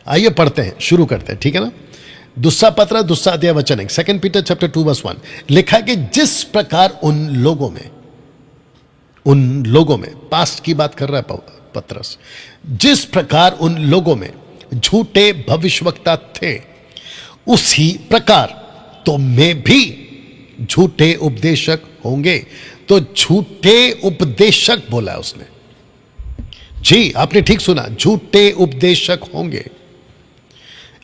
आइए पढ़ते हैं, शुरू करते हैं, ठीक है ना। दूसरा पत्र, दूसरा अध्याय वचन 1, 2 पीटर चैप्टर 2 वर्स 1 लिखा है कि जिस प्रकार उन लोगों में पास्ट की बात कर रहा है पत्रस, जिस प्रकार उन लोगों में झूठे भविष्यवक्ता थे, उसी प्रकार तो में भी झूठे उपदेशक होंगे। तो झूठे उपदेशक बोला है उसने, जी आपने ठीक सुना, झूठे उपदेशक होंगे।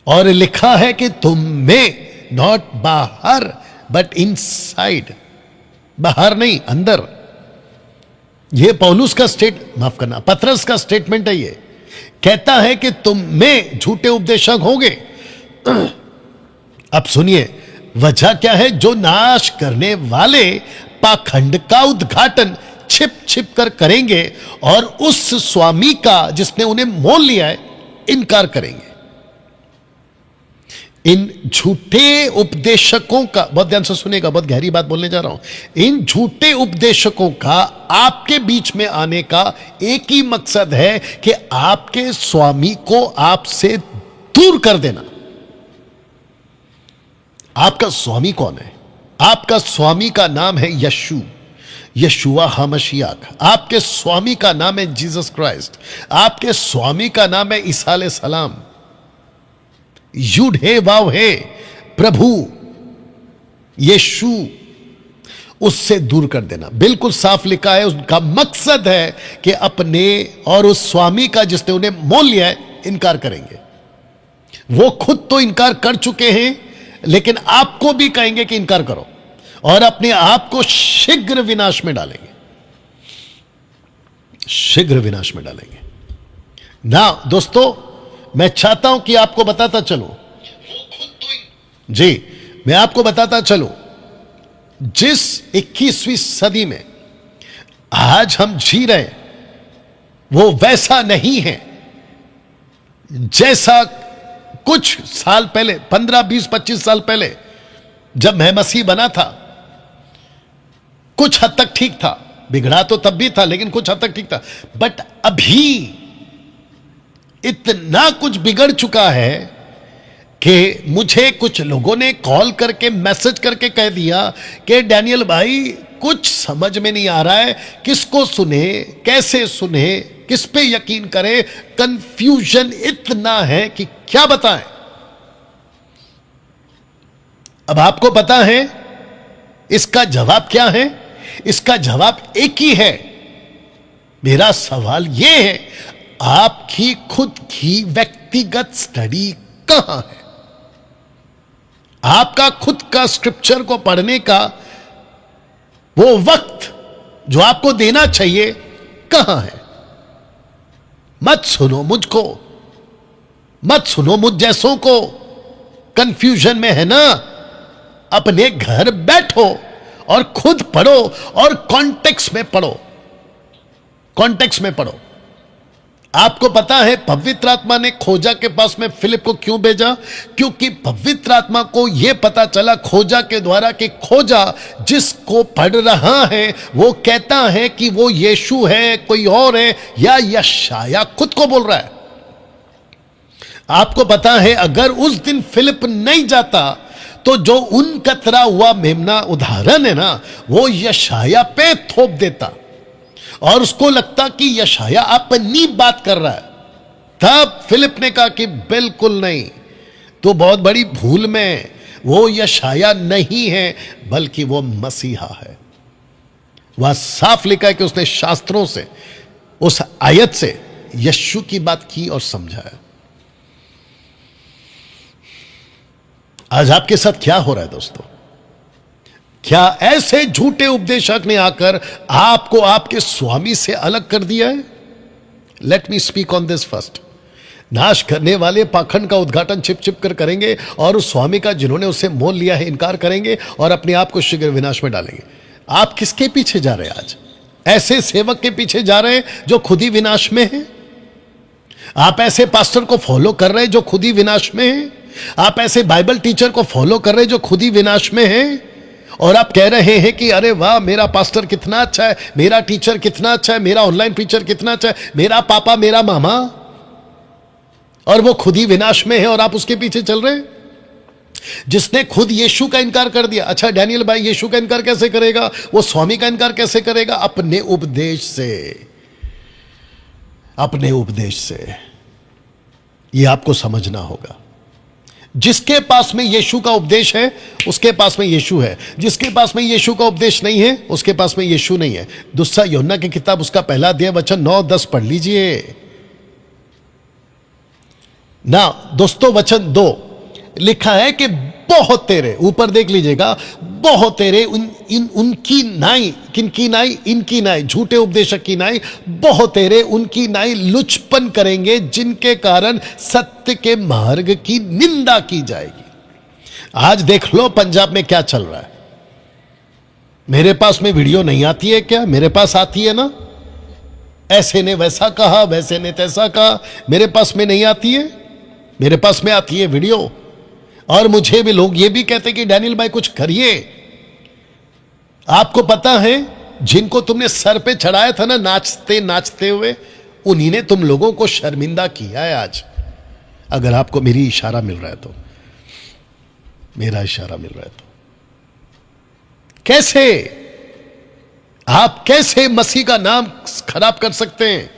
और लिखा है कि तुम में, नॉट बाहर बट इनसाइड, बाहर नहीं अंदर। यह पौलुस का पतरस का स्टेटमेंट है। ये कहता है कि तुम में झूठे उपदेशक होंगे। अब सुनिए वजह क्या है, जो नाश करने वाले पाखंड का उद्घाटन छिप छिप कर करेंगे और उस स्वामी का जिसने उन्हें मोल लिया है इनकार करेंगे। इन झूठे उपदेशकों का, बहुत ध्यान से सुनेगा, बहुत गहरी बात बोलने जा रहा हूं। इन झूठे उपदेशकों का आपके बीच में आने का एक ही मकसद है कि आपके स्वामी को आपसे दूर कर देना। आपका स्वामी कौन है? आपका स्वामी का नाम है यशुआ हमशियाक। आपके स्वामी का नाम है जीसस क्राइस्ट। आपके स्वामी का नाम है ईसा अलैहि सलाम। युड है वाव है प्रभु यीशु, उससे दूर कर देना। बिल्कुल साफ लिखा है, उसका मकसद है कि अपने और उस स्वामी का जिसने उन्हें मोल लिया है इनकार करेंगे। वो खुद तो इनकार कर चुके हैं, लेकिन आपको भी कहेंगे कि इनकार करो और अपने आप को शीघ्र विनाश में डालेंगे, शीघ्र विनाश में डालेंगे ना। दोस्तों मैं चाहता हूं कि आपको बताता चलूं, जी मैं आपको बताता चलूं, जिस 21वीं सदी में आज हम जी रहे वो वैसा नहीं है जैसा कुछ साल पहले, 15, 20, 25 साल पहले जब मैं मसीह बना था। कुछ हद तक ठीक था, बिगड़ा तो तब भी था लेकिन कुछ हद तक ठीक था। बट अभी इतना कुछ बिगड़ चुका है कि मुझे कुछ लोगों ने कॉल करके, मैसेज करके कह दिया कि डैनियल भाई कुछ समझ में नहीं आ रहा है, किसको सुने, कैसे सुने, किस पे यकीन करें। कंफ्यूजन इतना है कि क्या बताएं। अब आपको पता है इसका जवाब क्या है? इसका जवाब एक ही है। मेरा सवाल यह है, आपकी खुद की व्यक्तिगत स्टडी कहां है? आपका खुद का स्क्रिप्चर को पढ़ने का वो वक्त जो आपको देना चाहिए कहां है? मत सुनो मुझको, मत सुनो मुझ जैसों को। कंफ्यूजन में है ना, अपने घर बैठो और खुद पढ़ो और कॉन्टेक्स्ट में पढ़ो, कॉन्टेक्स्ट में पढ़ो। आपको पता है पवित्र आत्मा ने खोजा के पास में फिलिप को क्यों भेजा? क्योंकि पवित्र आत्मा को यह पता चला खोजा के द्वारा कि खोजा जिसको पढ़ रहा है वो कहता है कि वो यीशु है, कोई और है, या यशाया खुद को बोल रहा है। आपको पता है अगर उस दिन फिलिप नहीं जाता तो जो उन कतरा हुआ मेमना उदाहरण है ना, वो यशाया पे थोप देता और उसको लगता कि यशाया अपनी बात कर रहा है। तब फिलिप ने कहा कि बिल्कुल नहीं, तो बहुत बड़ी भूल में, वो यशाया नहीं है बल्कि वो मसीहा है। वह साफ लिखा है कि उसने शास्त्रों से, उस आयत से यीशु की बात की और समझाया। आज आपके साथ क्या हो रहा है दोस्तों? क्या ऐसे झूठे उपदेशक ने आकर आपको आपके स्वामी से अलग कर दिया है? Let me speak on this first. नाश करने वाले पाखंड का उद्घाटन छिप छिप कर करेंगे और उस स्वामी का जिन्होंने उसे मोल लिया है इनकार करेंगे और अपने आप को शीघ्र विनाश में डालेंगे। आप किसके पीछे जा रहे हैं आज? ऐसे सेवक के पीछे जा रहे हैं जो खुद ही विनाश में है? आप ऐसे पास्टर को फॉलो कर रहे हैं जो खुद ही विनाश में है? आप ऐसे बाइबल टीचर को फॉलो कर रहे हैं जो खुद ही विनाश में है? और आप कह रहे हैं कि अरे वाह मेरा पास्टर कितना अच्छा है, मेरा टीचर कितना अच्छा है, मेरा ऑनलाइन टीचर कितना अच्छा है, मेरा पापा, मेरा मामा। और वो खुद ही विनाश में है और आप उसके पीछे चल रहे हैं। जिसने खुद यीशु का इनकार कर दिया, अच्छा डैनियल भाई यीशु का इनकार कैसे करेगा, वो स्वामी का इनकार कैसे करेगा? अपने उपदेश से, अपने उपदेश से। ये आपको समझना होगा। जिसके पास में यीशु का उपदेश है उसके पास में यीशु है, जिसके पास में यीशु का उपदेश नहीं है उसके पास में यीशु नहीं है। दूसरा यूहन्ना की किताब उसका पहला अध्याय वचन 9-10 पढ़ लीजिए ना दोस्तों। वचन 2 लिखा है कि बहुत तेरे, ऊपर देख लीजिएगा, बहुत तेरे उनकी नाई, किनकी नाई? इनकी नाई, झूठे उपदेशक की नाई, बहुत तेरे उनकी नाई लुचपन करेंगे जिनके कारण सत्य के मार्ग की निंदा की जाएगी। आज देख लो पंजाब में क्या चल रहा है। मेरे पास में वीडियो नहीं आती है क्या? मेरे पास आती है ना। ऐसे ने वैसा कहा, वैसे ने तैसा कहा, मेरे पास में नहीं आती है, मेरे पास में आती है वीडियो। और मुझे भी लोग ये भी कहते कि डैनियल भाई कुछ करिए। आपको पता है जिनको तुमने सर पे चढ़ाया था ना नाचते नाचते हुए, उन्हीं ने तुम लोगों को शर्मिंदा किया है आज। अगर आपको मेरी इशारा मिल रहा है तो, मेरा इशारा मिल रहा है तो, कैसे आप कैसे मसीह का नाम खराब कर सकते हैं?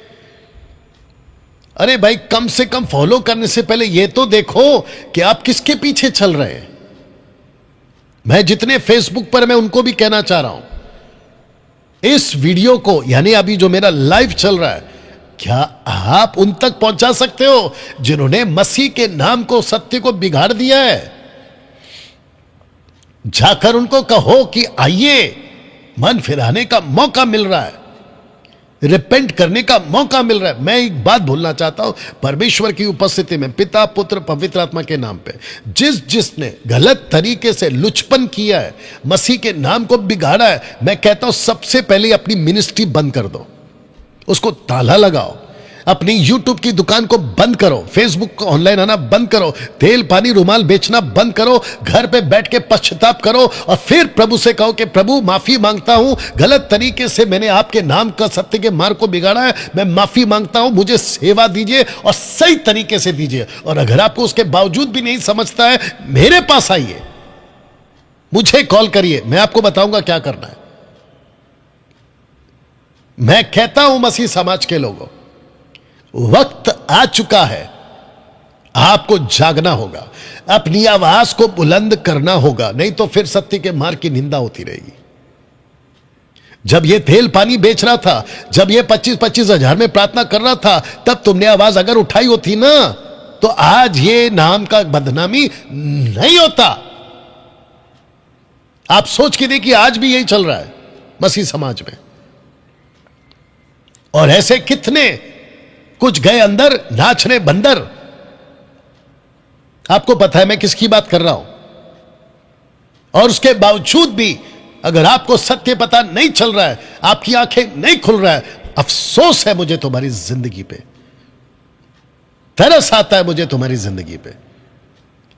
अरे भाई कम से कम फॉलो करने से पहले यह तो देखो कि आप किसके पीछे चल रहे हैं। मैं जितने फेसबुक पर, मैं उनको भी कहना चाह रहा हूं, इस वीडियो को यानी अभी जो मेरा लाइव चल रहा है, क्या आप उन तक पहुंचा सकते हो जिन्होंने मसीह के नाम को, सत्य को बिगाड़ दिया है? जाकर उनको कहो कि आइए, मन फिराने का मौका मिल रहा है, रिपेंट करने का मौका मिल रहा है। मैं एक बात बोलना चाहता हूं, परमेश्वर की उपस्थिति में, पिता पुत्र पवित्र आत्मा के नाम पे, जिसने गलत तरीके से लुचपन किया है, मसीह के नाम को बिगाड़ा है, मैं कहता हूं सबसे पहले अपनी मिनिस्ट्री बंद कर दो, उसको ताला लगाओ, अपनी यूट्यूब की दुकान को बंद करो, फेसबुक को ऑनलाइन आना बंद करो, तेल पानी रुमाल बेचना बंद करो, घर पे बैठ के पश्चाताप करो और फिर प्रभु से कहो कि प्रभु माफी मांगता हूं, गलत तरीके से मैंने आपके नाम का, सत्य के मार्ग को बिगाड़ा है, मैं माफी मांगता हूं, मुझे सेवा दीजिए और सही तरीके से दीजिए। और अगर आपको उसके बावजूद भी नहीं समझता है, मेरे पास आइए, मुझे कॉल करिए, मैं आपको बताऊंगा क्या करना है। मैं कहता हूं मसीह समाज के लोगों, वक्त आ चुका है, आपको जागना होगा, अपनी आवाज को बुलंद करना होगा, नहीं तो फिर सत्य के मार्ग की निंदा होती रहेगी। जब ये तेल पानी बेच रहा था, जब ये 25-25 हजार में प्रार्थना कर रहा था, तब तुमने आवाज अगर उठाई होती ना, तो आज ये नाम का बदनामी नहीं होता। आप सोच के देखिए, आज भी यही चल रहा है मसीह समाज में। और ऐसे कितने कुछ गए अंदर नाचने बंदर। आपको पता है मैं किसकी बात कर रहा हूं। और उसके बावजूद भी अगर आपको सत्य पता नहीं चल रहा है, आपकी आंखें नहीं खुल रहा है, अफसोस है मुझे तुम्हारी जिंदगी पे, तरस आता है मुझे तुम्हारी जिंदगी पे।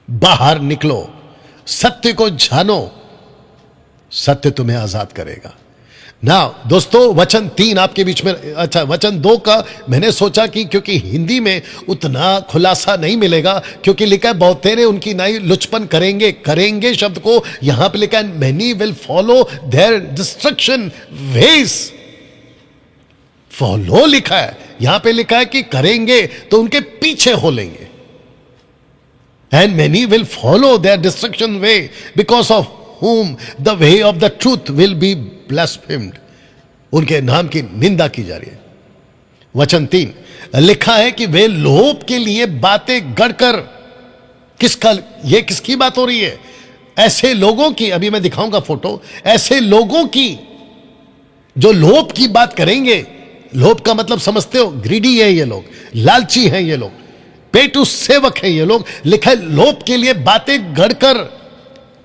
बाहर निकलो, सत्य को जानो, सत्य तुम्हें आजाद करेगा ना। दोस्तों वचन 3 आपके बीच में, अच्छा वचन 2 का मैंने सोचा कि क्योंकि हिंदी में उतना खुलासा नहीं मिलेगा, क्योंकि लिखा है बहुत तेरे उनकी नाई लुचपन करेंगे, करेंगे शब्द को यहां पे लिखा है many will follow their destruction ways. Follow लिखा है, यहां पे लिखा है कि करेंगे तो उनके पीछे हो लेंगे। And many will follow their destruction way because of whom the way of the truth will be blasphemed। उनके नाम की निंदा की जा रही है। वचन 3 लिखा है कि वे लोभ के लिए बातें गढ़कर, किसका, ये किसकी बात हो रही है? ऐसे लोगों की, अभी मैं दिखाऊंगा फोटो, ऐसे लोगों की जो लोभ की बात करेंगे। लोभ का मतलब समझते हो? ग्रीडी है ये लोग, लालची हैं ये लोग, पेटू सेवक हैं ये लोग। लिखा है लोभ के लिए बातें गढ़कर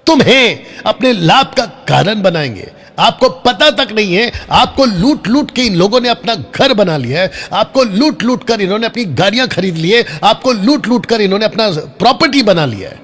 तुम्हें अपने लाभ का कारण बनाएंगे। आपको पता तक नहीं है, आपको लूट लूट के इन लोगों ने अपना घर बना लिया है, आपको लूट लूट कर इन्होंने अपनी गाड़ियां खरीद ली है, आपको लूट लूट कर इन्होंने अपना प्रॉपर्टी बना लिया है।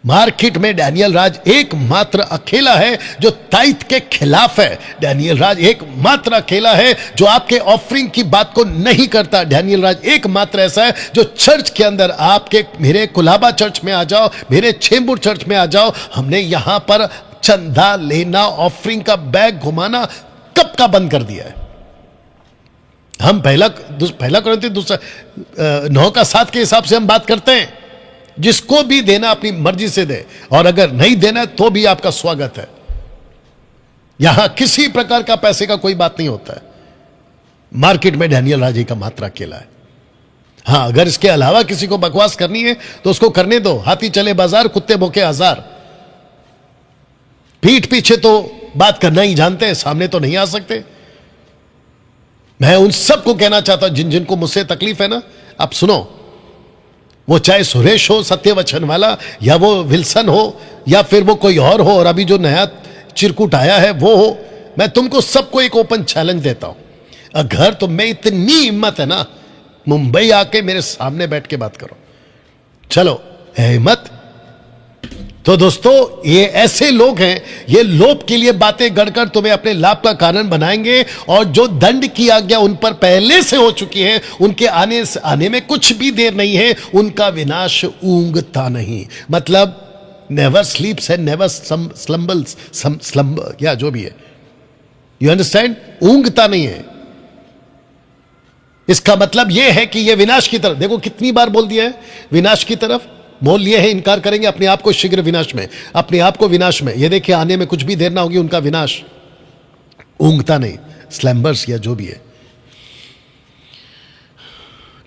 मार्केट में डैनियल राज एकमात्र अकेला है जो ताइथ के खिलाफ है। डैनियल राज एकमात्र अकेला है जो आपके ऑफरिंग की बात को नहीं करता। डैनियल राज एकमात्र ऐसा है जो चर्च के अंदर आपके, मेरे कुलाबा चर्च में आ जाओ, मेरे छेंबूर चर्च में आ जाओ, हमने यहां पर चंदा लेना, ऑफरिंग का बैग घुमाना कब का बंद कर दिया है। हम पहला करते दूसरा 9:7 के हिसाब से हम बात करते हैं। जिसको भी देना अपनी मर्जी से दे, और अगर नहीं देना तो भी आपका स्वागत है। यहां किसी प्रकार का पैसे का कोई बात नहीं होता है। मार्केट में डैनियल राज का मात्रा अकेला है। हां, अगर इसके अलावा किसी को बकवास करनी है तो उसको करने दो। हाथी चले बाजार, कुत्ते भौंके हजार। पीठ पीछे तो बात करना ही जानते हैं, सामने तो नहीं आ सकते। मैं उन सबको कहना चाहता हूं जिन जिनको मुझसे तकलीफ है ना, आप सुनो, वो चाहे सुरेश हो सत्यवचन वाला, या वो विल्सन हो, या फिर वो कोई और हो, और अभी जो नया चिरकुट आया है वो हो, मैं तुमको सबको एक ओपन चैलेंज देता हूं। अगर तुम में इतनी हिम्मत है ना, मुंबई आके मेरे सामने बैठ के बात करो। चलो, है हिम्मत तो दोस्तों, ये ऐसे लोग हैं, ये लोभ के लिए बातें गढ़कर तुम्हें अपने लाभ का कारण बनाएंगे, और जो दंड की आज्ञा उन पर पहले से हो चुकी है, उनके आने में कुछ भी देर नहीं है। उनका विनाश ऊंघता नहीं, मतलब never sleeps and never slumbers, slumber या जो भी है, यू अंडरस्टैंड, ऊंघता नहीं है। इसका मतलब यह है कि यह विनाश की तरफ, देखो कितनी बार बोल दिया है, विनाश की तरफ मोल लिए है, इनकार करेंगे अपने आप को शीघ्र विनाश में, अपने आप को विनाश में। ये देखिए, आने में कुछ भी देर ना होगी, उनका विनाश ऊंघता नहीं, स्लैम्बर्स या जो भी है।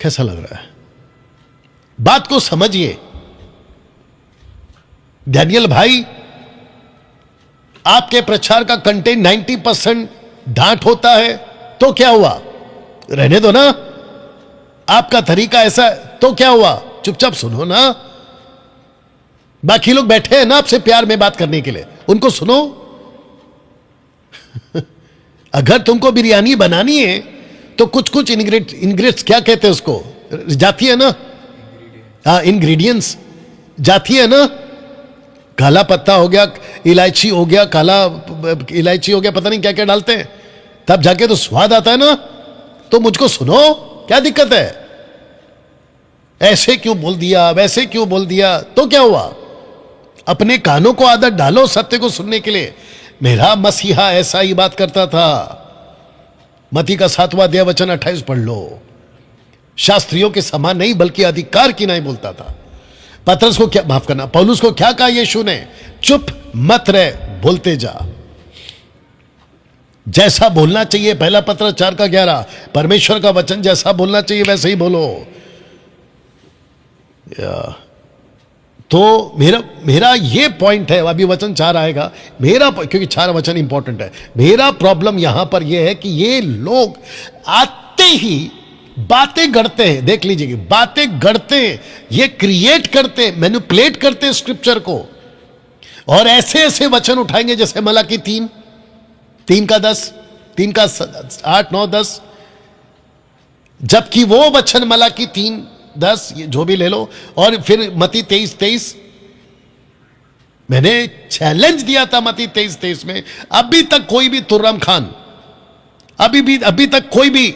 कैसा लग रहा है? बात को समझिए। डैनियल भाई, आपके प्रचार का कंटेंट 90% डांट होता है, तो क्या हुआ, रहने दो ना। आपका तरीका ऐसा है तो क्या हुआ, चुपचाप सुनो ना। बाकी लोग बैठे हैं ना आपसे प्यार में बात करने के लिए, उनको सुनो। अगर तुमको बिरयानी बनानी है तो कुछ कुछ इंग्रेडिएंट्स, क्या कहते हैं उसको, जाती है ना, हाँ, इंग्रेडिएंट्स जाती है ना। काला पत्ता हो गया, इलायची हो गया, काला इलायची हो गया, पता नहीं क्या क्या डालते हैं, तब जाके तो स्वाद आता है ना। तो मुझको सुनो, क्या दिक्कत है? ऐसे क्यों बोल दिया, वैसे क्यों बोल दिया, तो क्या हुआ? अपने कानों को आदत डालो सत्य को सुनने के लिए। मेरा मसीहा ऐसा ही बात करता था। मत्ती का 7वां अध्याय वचन 28 पढ़ लो। शास्त्रियों के समान नहीं बल्कि अधिकार की नहीं बोलता था। पतरस को क्या, माफ करना, पौलुस को क्या कहा यीशु ने? चुप मत रह, बोलते जा। जैसा बोलना चाहिए, पहला पत्र 4:11, परमेश्वर का वचन जैसा बोलना चाहिए वैसे ही बोलो। तो मेरा ये पॉइंट है, अभी वचन 4 आएगा मेरा, क्योंकि 4 वचन इंपॉर्टेंट है। मेरा प्रॉब्लम यहां पर यह है कि ये लोग आते ही बातें गढ़ते हैं, देख लीजिए, बातें गढ़ते हैं, ये क्रिएट करते, मैनिपुलेट करते स्क्रिप्चर को, और ऐसे ऐसे वचन उठाएंगे जैसे मलाकी 3:10, 3:8-9-10, जबकि वो वचन मलाकी 3:10 ये जो भी ले लो, और फिर मत्ती 23:23, मैंने चैलेंज दिया था मत्ती 23:23 में। अभी तक कोई भी तुर्रम खान, अभी तक कोई भी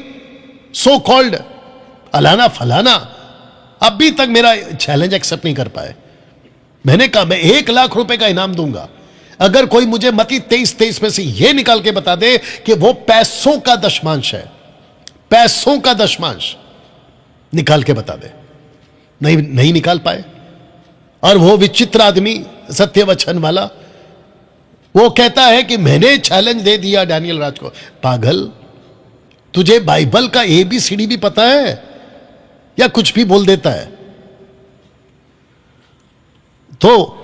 सो कॉल्ड अलाना फलाना अभी तक मेरा चैलेंज एक्सेप्ट नहीं कर पाए। मैंने कहा मैं 1 लाख रुपए का इनाम दूंगा अगर कोई मुझे मत्ती 23:23 में से यह निकाल के बता दे कि वो पैसों का दशमांश है, पैसों का दशमांश निकाल के बता दे। नहीं निकाल पाए। और वो विचित्र आदमी सत्यवचन वाला, वो कहता है कि मैंने चैलेंज दे दिया डैनियल राज को। पागल, तुझे बाइबल का ABCD भी पता है या कुछ भी बोल देता है? तो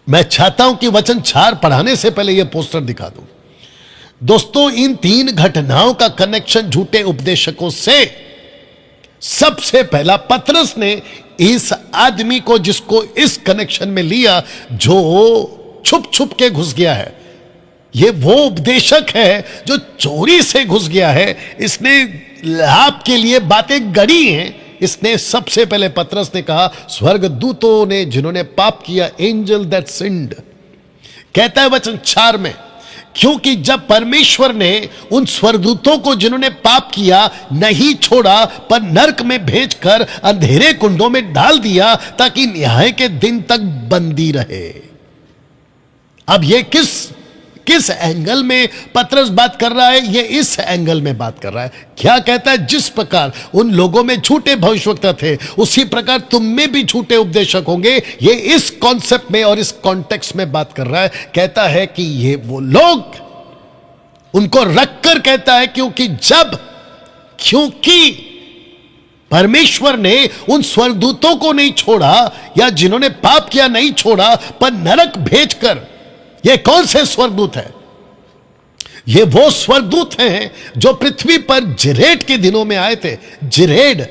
मैं चाहता हूं कि वचन 4 पढ़ाने से पहले यह पोस्टर दिखा दूं। दोस्तों, इन 3 घटनाओं का कनेक्शन झूठे उपदेशकों से सबसे पहला पतरस ने इस आदमी को, जिसको इस कनेक्शन में लिया, जो छुप छुप के घुस गया है, यह वो उपदेशक है जो चोरी से घुस गया है। इसने लाभ के लिए बातें गढ़ी हैं, इसने सबसे पहले पतरस ने कहा स्वर्गदूतों ने जिन्होंने पाप किया, एंजल दैट सिंड। कहता है वचन 4 में, क्योंकि जब परमेश्वर ने उन स्वर्गदूतों को जिन्होंने पाप किया नहीं छोड़ा पर नरक में भेजकर अंधेरे कुंडों में डाल दिया ताकि न्याय के दिन तक बंदी रहे। अब यह किस एंगल में पतरस बात कर रहा है? ये इस एंगल में बात कर रहा है। क्या कहता है? जिस प्रकार उन लोगों में झूठे भविष्यवक्ता थे उसी प्रकार तुम में भी झूठे उपदेशक होंगे। ये इस कॉन्सेप्ट में और इस कॉन्टेक्स्ट में बात कर रहा है। कहता है कि ये वो लोग, उनको रखकर कहता है क्योंकि परमेश्वर ने उन स्वर्गदूतों को नहीं छोड़ा या जिन्होंने पाप किया नहीं छोड़ा पर नरक भेजकर। ये कौन से स्वर्गदूत हैं? ये वो स्वर्गदूत हैं जो पृथ्वी पर जिरेड के दिनों में आए थे। जिरेड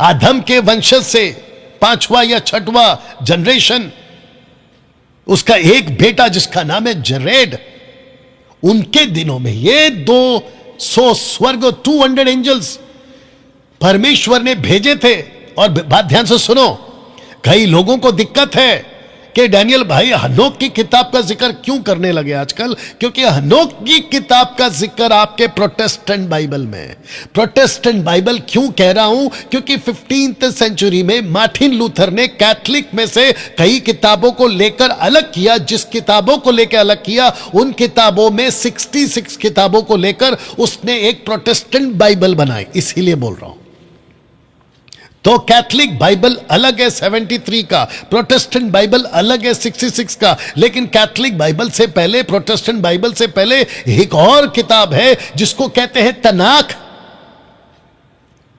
आदम के वंशज से 5वां या 6वां जनरेशन, उसका एक बेटा जिसका नाम है जरेड, उनके दिनों में ये 200 स्वर्ग 200 एंजल्स परमेश्वर ने भेजे थे। और बात ध्यान से सुनो, कई लोगों को दिक्कत है कि डैनियल भाई हनोक की किताब का जिक्र क्यों करने लगे आजकल? क्योंकि हनोक की किताब का जिक्र आपके प्रोटेस्टेंट बाइबल में है। प्रोटेस्टेंट बाइबल क्यों कह रहा हूं? क्योंकि 15th सेंचुरी में मार्टिन लूथर ने कैथलिक में से कई किताबों को लेकर अलग किया। जिस किताबों को लेकर अलग किया उन किताबों में 66 किताबों को लेकर उसने एक प्रोटेस्टेंट बाइबल बनाई। इसीलिए बोल रहा हूं। तो कैथलिक बाइबल अलग है 73 का, प्रोटेस्टेंट बाइबल अलग है 66 का। लेकिन कैथलिक बाइबल से पहले, प्रोटेस्टेंट बाइबल से पहले एक और किताब है जिसको कहते हैं तनाख।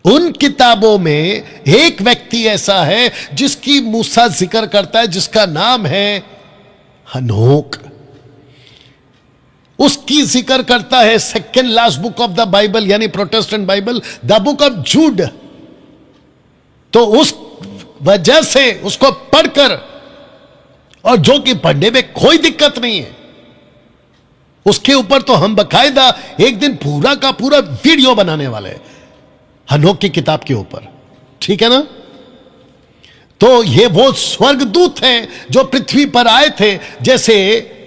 उन किताबों में एक व्यक्ति ऐसा है जिसकी मूसा जिक्र करता है, जिसका नाम है हनोक। उसकी जिक्र करता है second last book of the Bible यानी Protestant Bible, the book of Jude. तो उस वजह से उसको पढ़कर, और जो कि पढ़ने में कोई दिक्कत नहीं है, उसके ऊपर तो हम बकायदा एक दिन पूरा का पूरा वीडियो बनाने वाले हैं हनोक की किताब के ऊपर, ठीक है ना? तो ये वो स्वर्गदूत हैं जो पृथ्वी पर आए थे। जैसे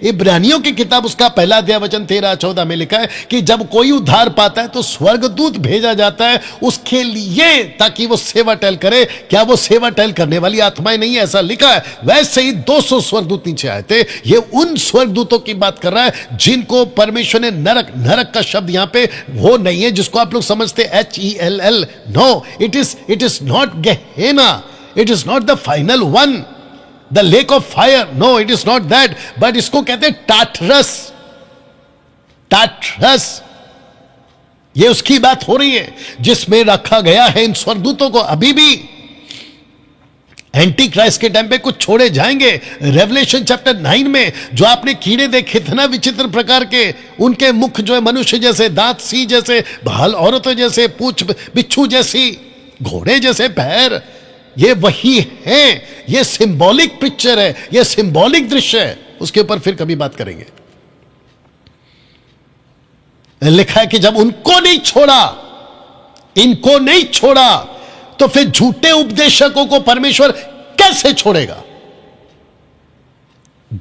इब्रानियों की किताब उसका पहला अध्याय वचन 13-14 में लिखा है कि जब कोई उद्धार पाता है तो स्वर्गदूत भेजा जाता है उसके लिए ताकि वो सेवा टहल करे। क्या वो सेवा टहल करने वाली आत्माएं नहीं है? ऐसा लिखा है। वैसे ही 200 स्वर्गदूत नीचे आए थे। ये उन स्वर्गदूतों की बात कर रहा है जिनको परमेश्वर ने नरक का शब्द यहां पे वो नहीं है जिसको आप लोग समझते HELL। No, it is not Gehenna, it is not the final one, the lake of fire. No, it is not that, but इसको कहते हैं टाटरस। ये उसकी बात हो रही है जिसमें रखा गया है इन स्वर्गदूतों को। अभी भी एंटी क्राइस्ट के टाइम पे कुछ छोड़े जाएंगे। रेवलेशन चैप्टर 9 में जो आपने कीड़े देखे थे ना विचित्र प्रकार के, उनके मुख जो है मनुष्य जैसे, दांत सी जैसे, भाल औरतों जैसे, पूंछ बिच्छू जैसी, घोड़े जैसे पैर, ये वही है। ये सिंबॉलिक पिक्चर है, ये सिंबॉलिक दृश्य है। उसके ऊपर फिर कभी बात करेंगे। लिखा है कि जब उनको नहीं छोड़ा, इनको नहीं छोड़ा, तो फिर झूठे उपदेशकों को परमेश्वर कैसे छोड़ेगा?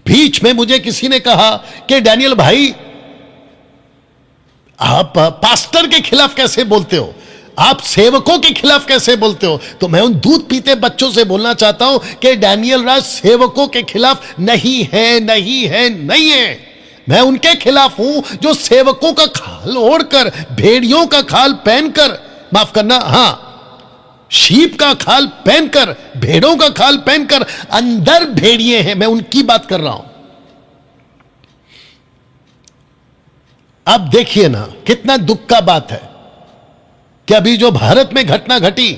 बीच में मुझे किसी ने कहा कि डैनियल भाई आप पास्टर के खिलाफ कैसे बोलते हो, आप सेवकों के खिलाफ कैसे बोलते हो? तो मैं उन दूध पीते बच्चों से बोलना चाहता हूं कि डैनियल राज सेवकों के खिलाफ नहीं है, नहीं है, नहीं है। मैं उनके खिलाफ हूं जो सेवकों का खाल ओढ़कर, भेड़ियों का खाल पहनकर, माफ करना, हां, शीप का खाल पहनकर, भेड़ों का खाल पहनकर अंदर भेड़िए हैं। मैं उनकी बात कर रहा हूं। अब देखिए ना कितना दुख का बात है कि अभी जो भारत में घटना घटी,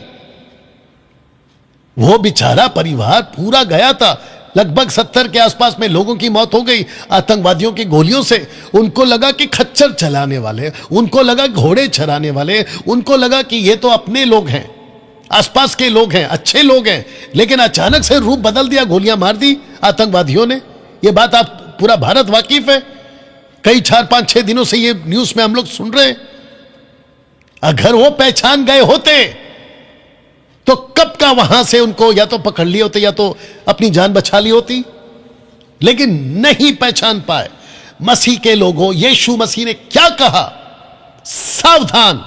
वो बेचारा परिवार पूरा गया था। लगभग 70 के आसपास में लोगों की मौत हो गई आतंकवादियों की गोलियों से। उनको लगा कि खच्चर चलाने वाले, उनको लगा घोड़े चराने वाले, उनको लगा कि ये तो अपने लोग हैं, आसपास के लोग हैं, अच्छे लोग हैं। लेकिन अचानक से रूप बदल दिया, गोलियां मार दी आतंकवादियों ने। ये बात आप पूरा भारत वाकिफ है। कई 4-5-6 दिनों से ये न्यूज में हम लोग सुन रहे हैं। अगर वो पहचान गए होते तो कब का वहां से उनको या तो पकड़ लिए होते या तो अपनी जान बचा ली होती, लेकिन नहीं पहचान पाए। मसीह के लोगों, यीशु मसीह ने क्या कहा? सावधान,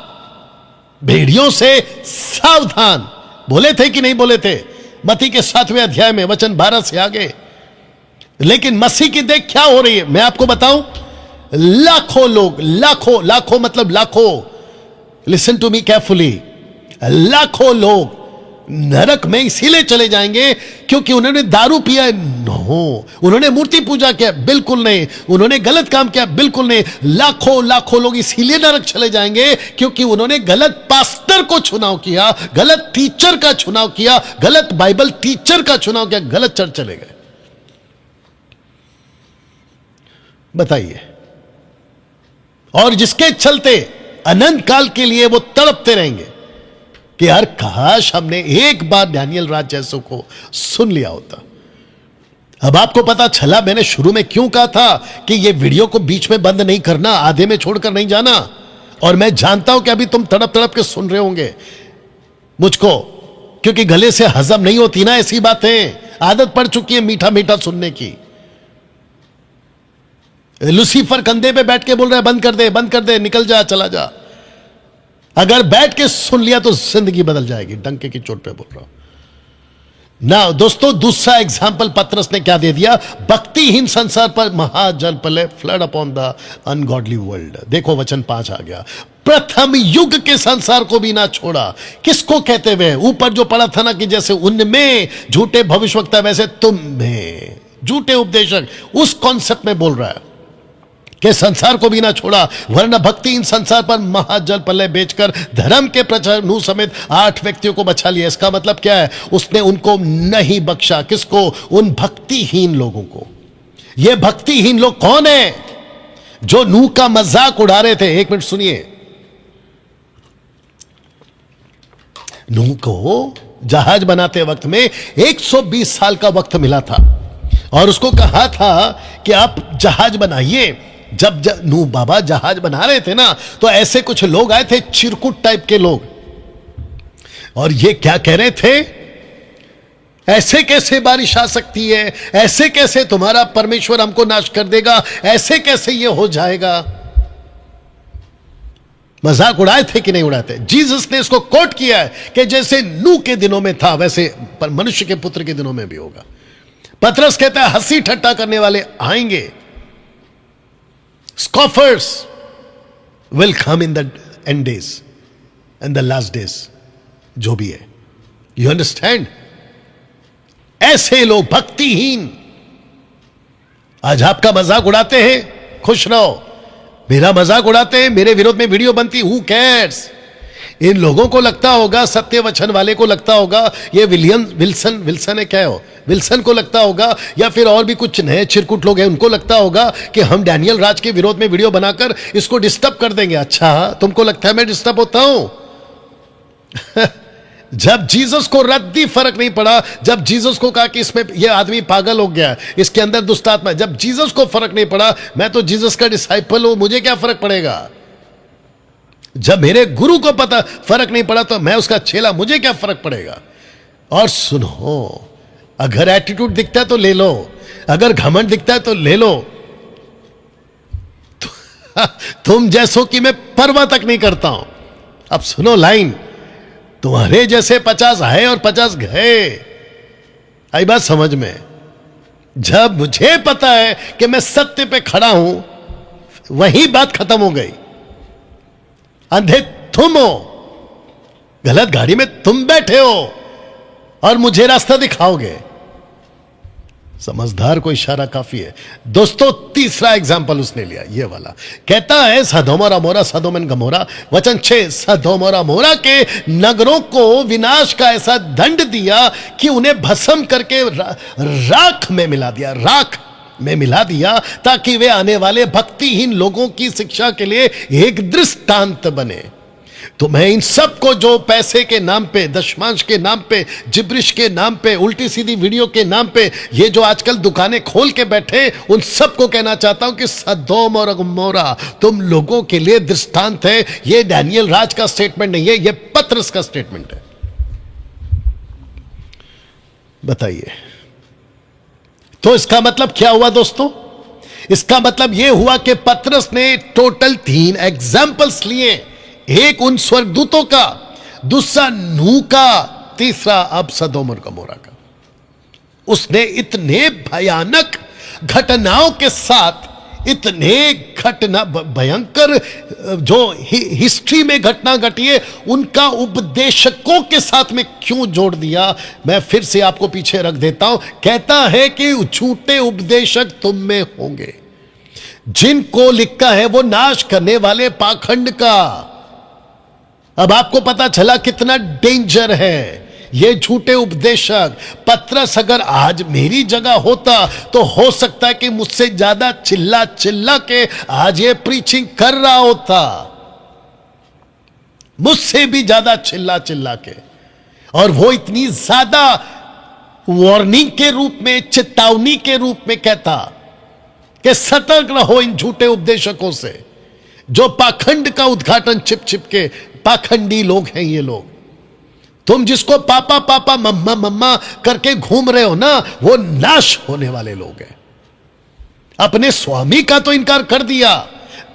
भेड़ियों से सावधान। बोले थे कि नहीं बोले थे? मत्ती के 7वें अध्याय में वचन 12 से आगे। लेकिन मसीह की देख क्या हो रही है, मैं आपको बताऊं। लाखों लोग, लाखों, लाखों मतलब लाखों, लिसन टू मी केयरफुली, लाखों लोग नरक में इसीलिए चले जाएंगे क्योंकि उन्होंने दारू पिया। नो, उन्होंने मूर्ति पूजा किया? बिल्कुल नहीं। उन्होंने गलत काम किया? बिल्कुल नहीं। लाखों लाखों लोग इसीलिए नरक चले जाएंगे क्योंकि उन्होंने गलत पास्टर को चुनाव किया, गलत टीचर का चुनाव किया, गलत बाइबल टीचर का चुनाव किया, गलत चर्च चले गए। बताइए। और जिसके चलते अनंत काल के लिए वो तड़पते रहेंगे कि यार काश हमने एक बार डैनियल राज जैसो को सुन लिया होता। अब आपको पता चला मैंने शुरू में क्यों कहा था कि ये वीडियो को बीच में बंद नहीं करना, आधे में छोड़कर नहीं जाना। और मैं जानता हूं कि अभी तुम तड़प तड़प के सुन रहे होंगे मुझको, क्योंकि गले से हजम नहीं होती ना ऐसी बातें, आदत पड़ चुकी है मीठा मीठा सुनने की। लूसीफर कंधे पे बैठ के बोल रहा है बंद कर दे, बंद कर दे, निकल जा, चला जा। अगर बैठ के सुन लिया तो जिंदगी बदल जाएगी। डंके की चोट पे बोल रहा हूं ना। दोस्तों, दूसरा एग्जाम्पल पतरस ने क्या दे दिया? भक्तिहीन संसार पर महाजल प्रलय, flood upon the ungodly world. देखो वचन 5 आ गया। प्रथम युग के संसार को भी ना छोड़ा। किसको कहते हुए? ऊपर जो पढ़ा था ना कि जैसे उनमें झूठे भविष्यवक्ता वैसे तुम में झूठे उपदेशक, उस कॉन्सेप्ट में बोल रहा है कि संसार को भी ना छोड़ा, वरना भक्ति इन संसार पर महाजल प्रलय बेचकर धर्म के प्रचार नूह समेत 8 व्यक्तियों को बचा लिया। इसका मतलब क्या है? उसने उनको नहीं बख्शा। किसको? उन भक्तिहीन लोगों को। ये भक्तिहीन लोग कौन है? जो नूह का मजाक उड़ा रहे थे। एक मिनट सुनिए। नूह को जहाज बनाते वक्त में 120 साल का वक्त मिला था और उसको कहा था कि आप जहाज बनाइए। जब नूह बाबा जहाज बना रहे थे ना, तो ऐसे कुछ लोग आए थे, चिरकुट टाइप के लोग, और ये क्या कह रहे थे? ऐसे कैसे बारिश आ सकती है? ऐसे कैसे तुम्हारा परमेश्वर हमको नाश कर देगा? ऐसे कैसे ये हो जाएगा? मजाक उड़ाए थे कि नहीं उड़ाए थे? जीसस ने इसको कोट किया है कि जैसे नूह के दिनों में था वैसे मनुष्य के पुत्र के दिनों में भी होगा। पतरस कहता है हंसी ठट्टा करने वाले आएंगे। Scoffers will come in the end days and the last days, जो भी है। You understand? ऐसे लोग भक्तिहीन आज आपका मजाक उड़ाते हैं, खुश रहो। मेरा मजाक उड़ाते हैं, मेरे विरोध में वीडियो बनती, हु कैर्स? इन लोगों को लगता होगा, सत्य वचन वाले को लगता होगा ये विल्सन है, क्या हो, विल्सन को लगता होगा, या फिर और भी कुछ नए चिरकुट लोग हैं, उनको लगता होगा कि हम डैनियल राज के विरोध में वीडियो बनाकर इसको डिस्टर्ब कर देंगे। अच्छा, तुमको लगता है मैं डिस्टर्ब होता हूं? जब जीसस को रद्दी फर्क नहीं पड़ा, जब जीसस को कहा कि इसमें यह आदमी पागल हो गया, इसके अंदर दुष्ट आत्मा, जब जीसस को फर्क नहीं पड़ा, मैं तो जीसस का डिसाइपल हूं, मुझे क्या फर्क पड़ेगा? जब मेरे गुरु को पता फर्क नहीं पड़ा तो मैं उसका चेला, मुझे क्या फर्क पड़ेगा? और सुनो, अगर एटीट्यूड दिखता है तो ले लो, अगर घमंड दिखता है तो ले लो। तुम जैसो कि मैं परवाह तक नहीं करता हूं। अब सुनो लाइन, तुम्हारे जैसे 50 आए और 50 गए। आई बात समझ में? जब मुझे पता है कि मैं सत्य पे खड़ा हूं, वही बात खत्म हो गई। अंधे तुम हो, गलत गाड़ी में तुम बैठे हो और मुझे रास्ता दिखाओगे। समझदार को इशारा काफी है। दोस्तों, तीसरा एग्जाम्पल उसने लिया, ये वाला। कहता है सदोम और अमोरा, सदोम एंड गमोरा, वचन 6, सदोम और अमोरा के नगरों को विनाश का ऐसा दंड दिया कि उन्हें भस्म करके राख में मिला दिया, राख में मिला दिया, ताकि वे आने वाले भक्तिहीन लोगों की शिक्षा के लिए एक दृष्टांत बने। तो मैं इन सबको जो पैसे के नाम पे, दशमांश के नाम पे, जिब्रिश के नाम पे, उल्टी सीधी वीडियो के नाम पे, ये जो आजकल दुकानें खोल के बैठे, उन सबको कहना चाहता हूं कि सदोम और गमोरा तुम लोगों के लिए दृष्टांत है। ये डैनियल राज का स्टेटमेंट नहीं है, ये पतरस का स्टेटमेंट है। बताइए, तो इसका मतलब क्या हुआ दोस्तों? इसका मतलब यह हुआ कि पतरस ने टोटल 3 एग्जाम्पल्स लिए, एक उन स्वर्गदूतों का, दूसरा नूह का, तीसरा अब सदोम और गमोरा का। उसने इतने भयानक घटनाओं के साथ, इतने घटना भयंकर जो हिस्ट्री में घटना घटी है, उनका उपदेशकों के साथ में क्यों जोड़ दिया? मैं फिर से आपको पीछे रख देता हूं। कहता है कि झूठे उपदेशक तुम में होंगे, जिनको लिखा है वो नाश करने वाले पाखंड का। अब आपको पता चला कितना डेंजर है ये झूठे उपदेशक। पतरस अगर आज मेरी जगह होता तो हो सकता है कि मुझसे ज्यादा चिल्ला चिल्ला के आज ये प्रीचिंग कर रहा होता, मुझसे भी ज्यादा चिल्ला चिल्ला के। और वो इतनी ज्यादा वार्निंग के रूप में, चेतावनी के रूप में कहता कि सतर्क रहो इन झूठे उपदेशकों से, जो पाखंड का उद्घाटन छिप छिप के, पाखंडी लोग हैं ये लोग। तुम जिसको पापा पापा मम्मा मम्मा करके घूम रहे हो ना, वो नाश होने वाले लोग हैं। अपने स्वामी का तो इनकार कर दिया,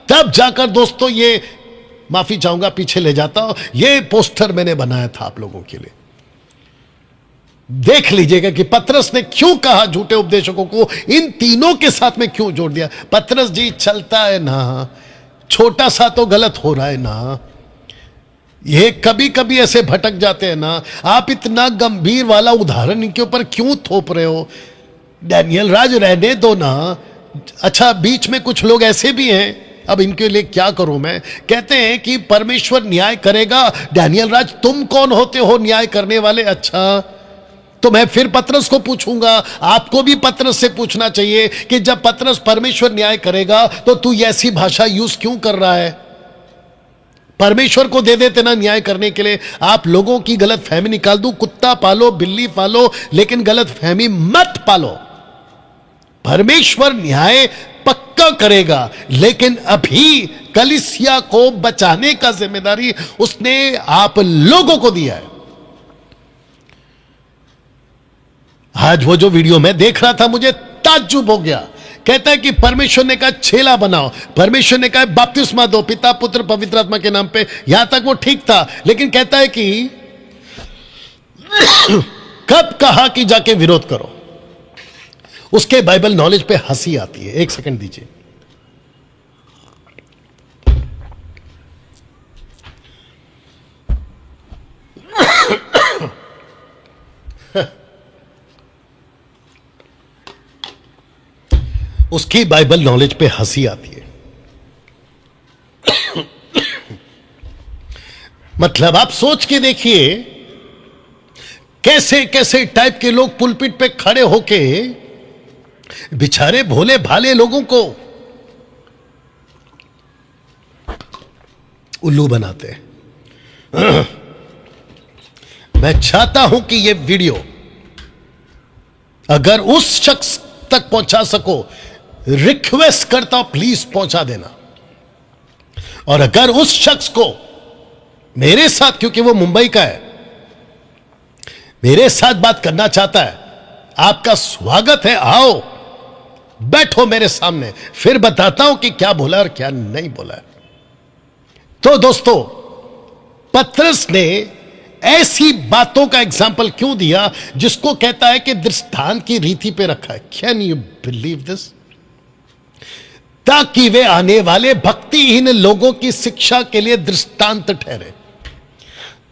तब जाकर दोस्तों ये, माफी चाहूंगा पीछे ले जाता हूं, ये पोस्टर मैंने बनाया था आप लोगों के लिए, देख लीजिएगा कि पतरस ने क्यों कहा झूठे उपदेशकों को इन तीनों के साथ में क्यों जोड़ दिया। पतरस जी चलता है ना, छोटा सा तो गलत हो रहा है ना, ये कभी कभी ऐसे भटक जाते हैं ना। आप इतना गंभीर वाला उदाहरण इनके ऊपर क्यों थोप रहे हो? डैनियल राज रहने दो ना। अच्छा, बीच में कुछ लोग ऐसे भी हैं, अब इनके लिए क्या करूं मैं। कहते हैं कि परमेश्वर न्याय करेगा। डैनियल राज तुम कौन होते हो न्याय करने वाले? अच्छा, तो मैं फिर पतरस को पूछूंगा, आपको भी पतरस से पूछना चाहिए कि जब पतरस परमेश्वर न्याय करेगा तो तू ऐसी भाषा यूज क्यों कर रहा है? परमेश्वर को दे देते ना न्याय करने के लिए। आप लोगों की गलत फहमी निकाल दूं, कुत्ता पालो बिल्ली पालो, लेकिन गलत फहमी मत पालो। परमेश्वर न्याय पक्का करेगा, लेकिन अभी कलीसिया को बचाने का जिम्मेदारी उसने आप लोगों को दिया है। आज वो जो वीडियो मैं देख रहा था, मुझे ताज्जुब हो गया। कहता है कि परमेश्वर ने कहा चेला बनाओ, परमेश्वर ने कहा बपतिस्मा दो पिता पुत्र पवित्र आत्मा के नाम पे। यहां तक वो ठीक था, लेकिन कहता है कि कब कहा कि जाके विरोध करो। उसके बाइबल नॉलेज पे हंसी आती है। एक सेकंड दीजिए। उसकी बाइबल नॉलेज पे हंसी आती है। मतलब आप सोच के देखिए, कैसे कैसे टाइप के लोग पुलपिट पे खड़े होके बेचारे भोले भाले लोगों को उल्लू बनाते हैं। मैं चाहता हूं कि यह वीडियो अगर उस शख्स तक पहुंचा सको, रिक्वेस्ट करता हूं प्लीज पहुंचा देना। और अगर उस शख्स को मेरे साथ, क्योंकि वो मुंबई का है, मेरे साथ बात करना चाहता है, आपका स्वागत है। आओ बैठो मेरे सामने, फिर बताता हूं कि क्या बोला और क्या नहीं बोला। तो दोस्तों, पतरस ने ऐसी बातों का एग्जाम्पल क्यों दिया जिसको कहता है कि दृष्टांत की रीति पे रखा है। Can you believe this? ताकि वे आने वाले भक्तिहीन लोगों की शिक्षा के लिए दृष्टांत ठहरे।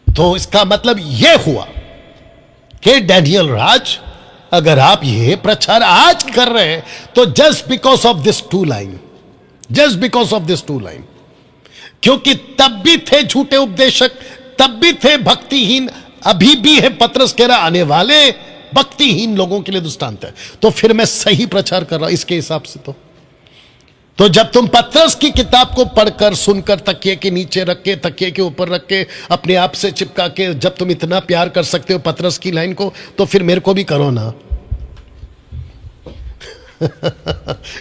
तो इसका मतलब यह हुआ कि डैनियल राज, अगर आप यह प्रचार आज कर रहे हैं तो just because of this two line, just because of this two line, क्योंकि तब भी थे झूठे उपदेशक, तब भी थे भक्तिहीन, अभी भी है। पतरस कह रहा आने वाले भक्तिहीन लोगों के लिए दृष्टांत है। तो फिर मैं सही प्रचार कर रहा हूं इसके हिसाब से। तो जब तुम पतरस की किताब को पढ़कर, सुनकर, तकिए के नीचे रख के, तकिए के ऊपर रख के, अपने आप से चिपका के, जब तुम इतना प्यार कर सकते हो पतरस की लाइन को, तो फिर मेरे को भी करो ना।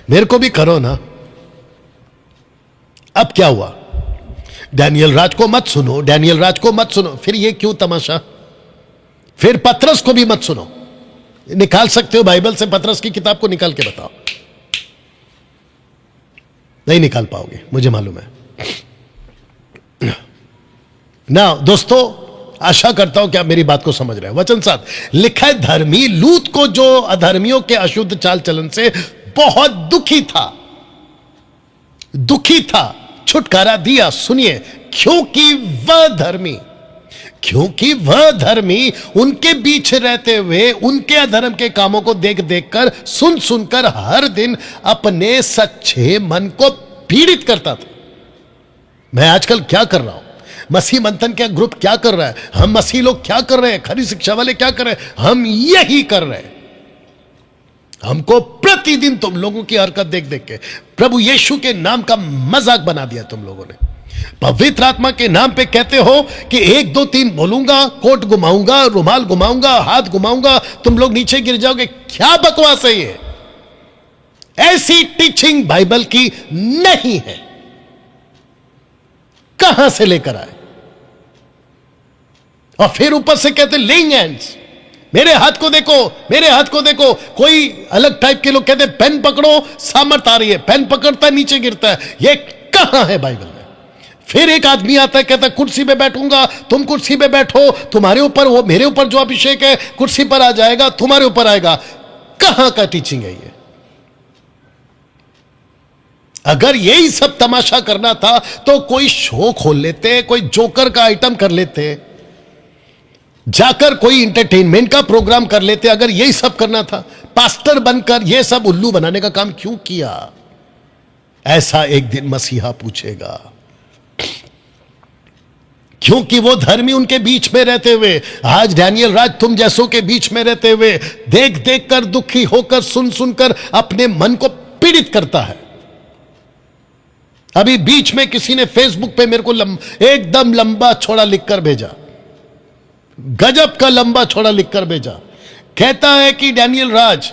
मेरे को भी करो ना। अब क्या हुआ? डैनियल राज को मत सुनो, डैनियल राज को मत सुनो। फिर ये क्यों तमाशा? फिर पतरस को भी मत सुनो। निकाल सकते हो बाइबल से, पतरस की किताब को निकाल के बताओ। नहीं निकाल पाओगे, मुझे मालूम है ना। दोस्तों, आशा करता हूं कि आप मेरी बात को समझ रहे हैं। वचन 7 लिखा है, धर्मी लूत को जो अधर्मियों के अशुद्ध चाल चलन से बहुत दुखी था, छुटकारा दिया। सुनिए, क्योंकि वह धर्मी उनके बीच रहते हुए उनके अधर्म के कामों को देख कर, सुन कर हर दिन अपने सच्चे मन को पीड़ित करता था। मैं आजकल क्या कर रहा हूं, मसीह मंथन का ग्रुप क्या कर रहा है, हम मसीह लोग क्या कर रहे हैं, खरी शिक्षा वाले क्या कर रहे हैं, हम यही कर रहे हैं। हमको प्रतिदिन तुम लोगों की हरकत देख के प्रभु यीशु के नाम का मजाक बना दिया तुम लोगों ने। पवित्र आत्मा के नाम पे कहते हो कि 1 2 3 बोलूंगा, कोट घुमाऊंगा, रुमाल घुमाऊंगा, हाथ घुमाऊंगा, तुम लोग नीचे गिर जाओगे। क्या बकवास है ये? ऐसी टीचिंग बाइबल की नहीं है। कहां से लेकर आए? और फिर ऊपर से कहते लेइंग हैंड्स। मेरे हाथ को देखो। कोई अलग टाइप के लोग कहते पेन पकड़ो, सामर्थ आ रही है, पेन पकड़ता है नीचे गिरता है। ये कहां है बाइबल में? फिर एक आदमी आता है, कहता है कुर्सी पे बैठूंगा, तुम कुर्सी पे बैठो, तुम्हारे ऊपर वो मेरे ऊपर जो अभिषेक है कुर्सी पर आ जाएगा, तुम्हारे ऊपर आएगा। कहां का टीचिंग है ये? अगर यही सब तमाशा करना था तो कोई शो खोल लेते, कोई जोकर का आइटम कर लेते, जाकर कोई इंटरटेनमेंट का प्रोग्राम कर लेते। अगर यही सब करना था, पास्टर बनकर यह सब उल्लू बनाने का काम क्यों किया? ऐसा एक दिन मसीहा पूछेगा। क्योंकि वो धर्मी उनके बीच में रहते हुए, आज डैनियल राज तुम जैसों के बीच में रहते हुए देख कर, दुखी होकर, सुन कर अपने मन को पीड़ित करता है। अभी बीच में किसी ने फेसबुक पे मेरे को एकदम लंबा छोड़ा लिखकर भेजा, गजब का लंबा छोड़ा लिखकर भेजा। कहता है कि डैनियल राज,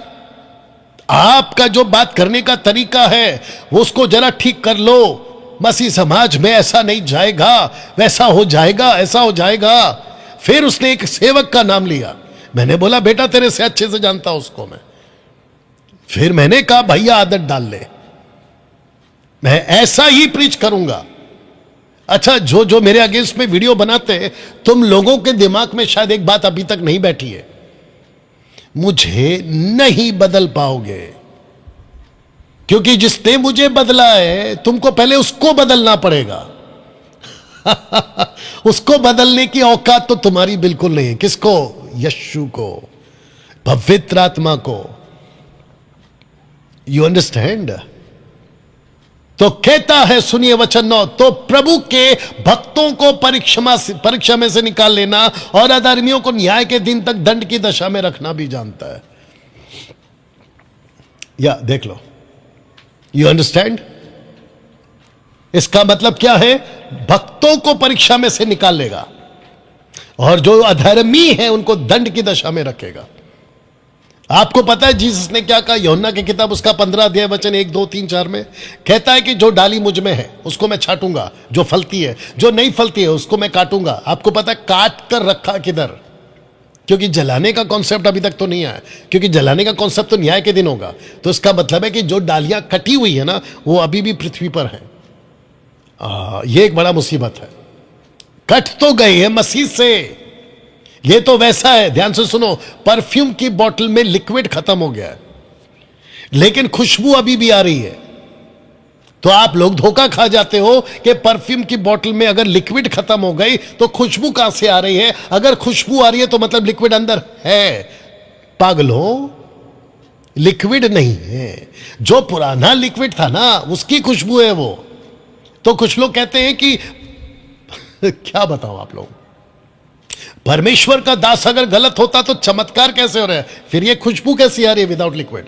आपका जो बात करने का तरीका है वो उसको जरा ठीक कर लो। मसीह समाज में ऐसा नहीं जाएगा, वैसा हो जाएगा, ऐसा हो जाएगा। फिर उसने एक सेवक का नाम लिया। मैंने बोला बेटा तेरे से अच्छे से जानता हूं उसको मैं। फिर मैंने कहा भैया आदत डाल ले, मैं ऐसा ही प्रीच करूंगा। अच्छा, जो मेरे अगेंस्ट में वीडियो बनाते हैं, तुम लोगों के दिमाग में शायद एक बात अभी तक नहीं बैठी है, मुझे नहीं बदल पाओगे, क्योंकि जिसने मुझे बदला है तुमको पहले उसको बदलना पड़ेगा। उसको बदलने की औकात तो तुम्हारी बिल्कुल नहीं है। किसको? यीशु को, पवित्र आत्मा को। You understand? तो कहता है, सुनिए वचन 9, तो प्रभु के भक्तों को परीक्षा में से निकाल लेना और अधर्मियों को न्याय के दिन तक दंड की दशा में रखना भी जानता है। या देख लो, यू अंडरस्टैंड? इसका मतलब क्या है? भक्तों को परीक्षा में से निकाल लेगा और जो अधर्मी है उनको दंड की दशा में रखेगा। आपको पता है जीसस ने क्या कहा? यूहन्ना की किताब उसका 15 अध्याय वचन 1 2 3 4 में कहता है कि जो डाली मुझ में है उसको मैं छाटूंगा, जो फलती है, जो नहीं फलती है उसको मैं काटूंगा। आपको पता है काट कर रखा किधर? क्योंकि जलाने का कॉन्सेप्ट अभी तक तो नहीं आया, क्योंकि जलाने का कॉन्सेप्ट तो न्याय के दिन होगा। तो इसका मतलब है कि जो डालियां कटी हुई है ना, वो अभी भी पृथ्वी पर है। यह एक बड़ा मुसीबत है। कट तो गई है मसीह से। ये तो वैसा है, ध्यान से सुनो, परफ्यूम की बोतल में लिक्विड खत्म हो गया है लेकिन खुशबू अभी भी आ रही है। तो आप लोग धोखा खा जाते हो कि परफ्यूम की बोतल में अगर लिक्विड खत्म हो गई तो खुशबू कहां से आ रही है? अगर खुशबू आ रही है तो मतलब लिक्विड अंदर है। पागलों, लिक्विड नहीं है, जो पुराना लिक्विड था ना उसकी खुशबू है वो। तो कुछ लोग कहते हैं कि क्या बताऊं आप लोग, परमेश्वर का दास अगर गलत होता तो चमत्कार कैसे हो रहा है? फिर ये खुशबू कैसी आ रही है विदाउट लिक्विड?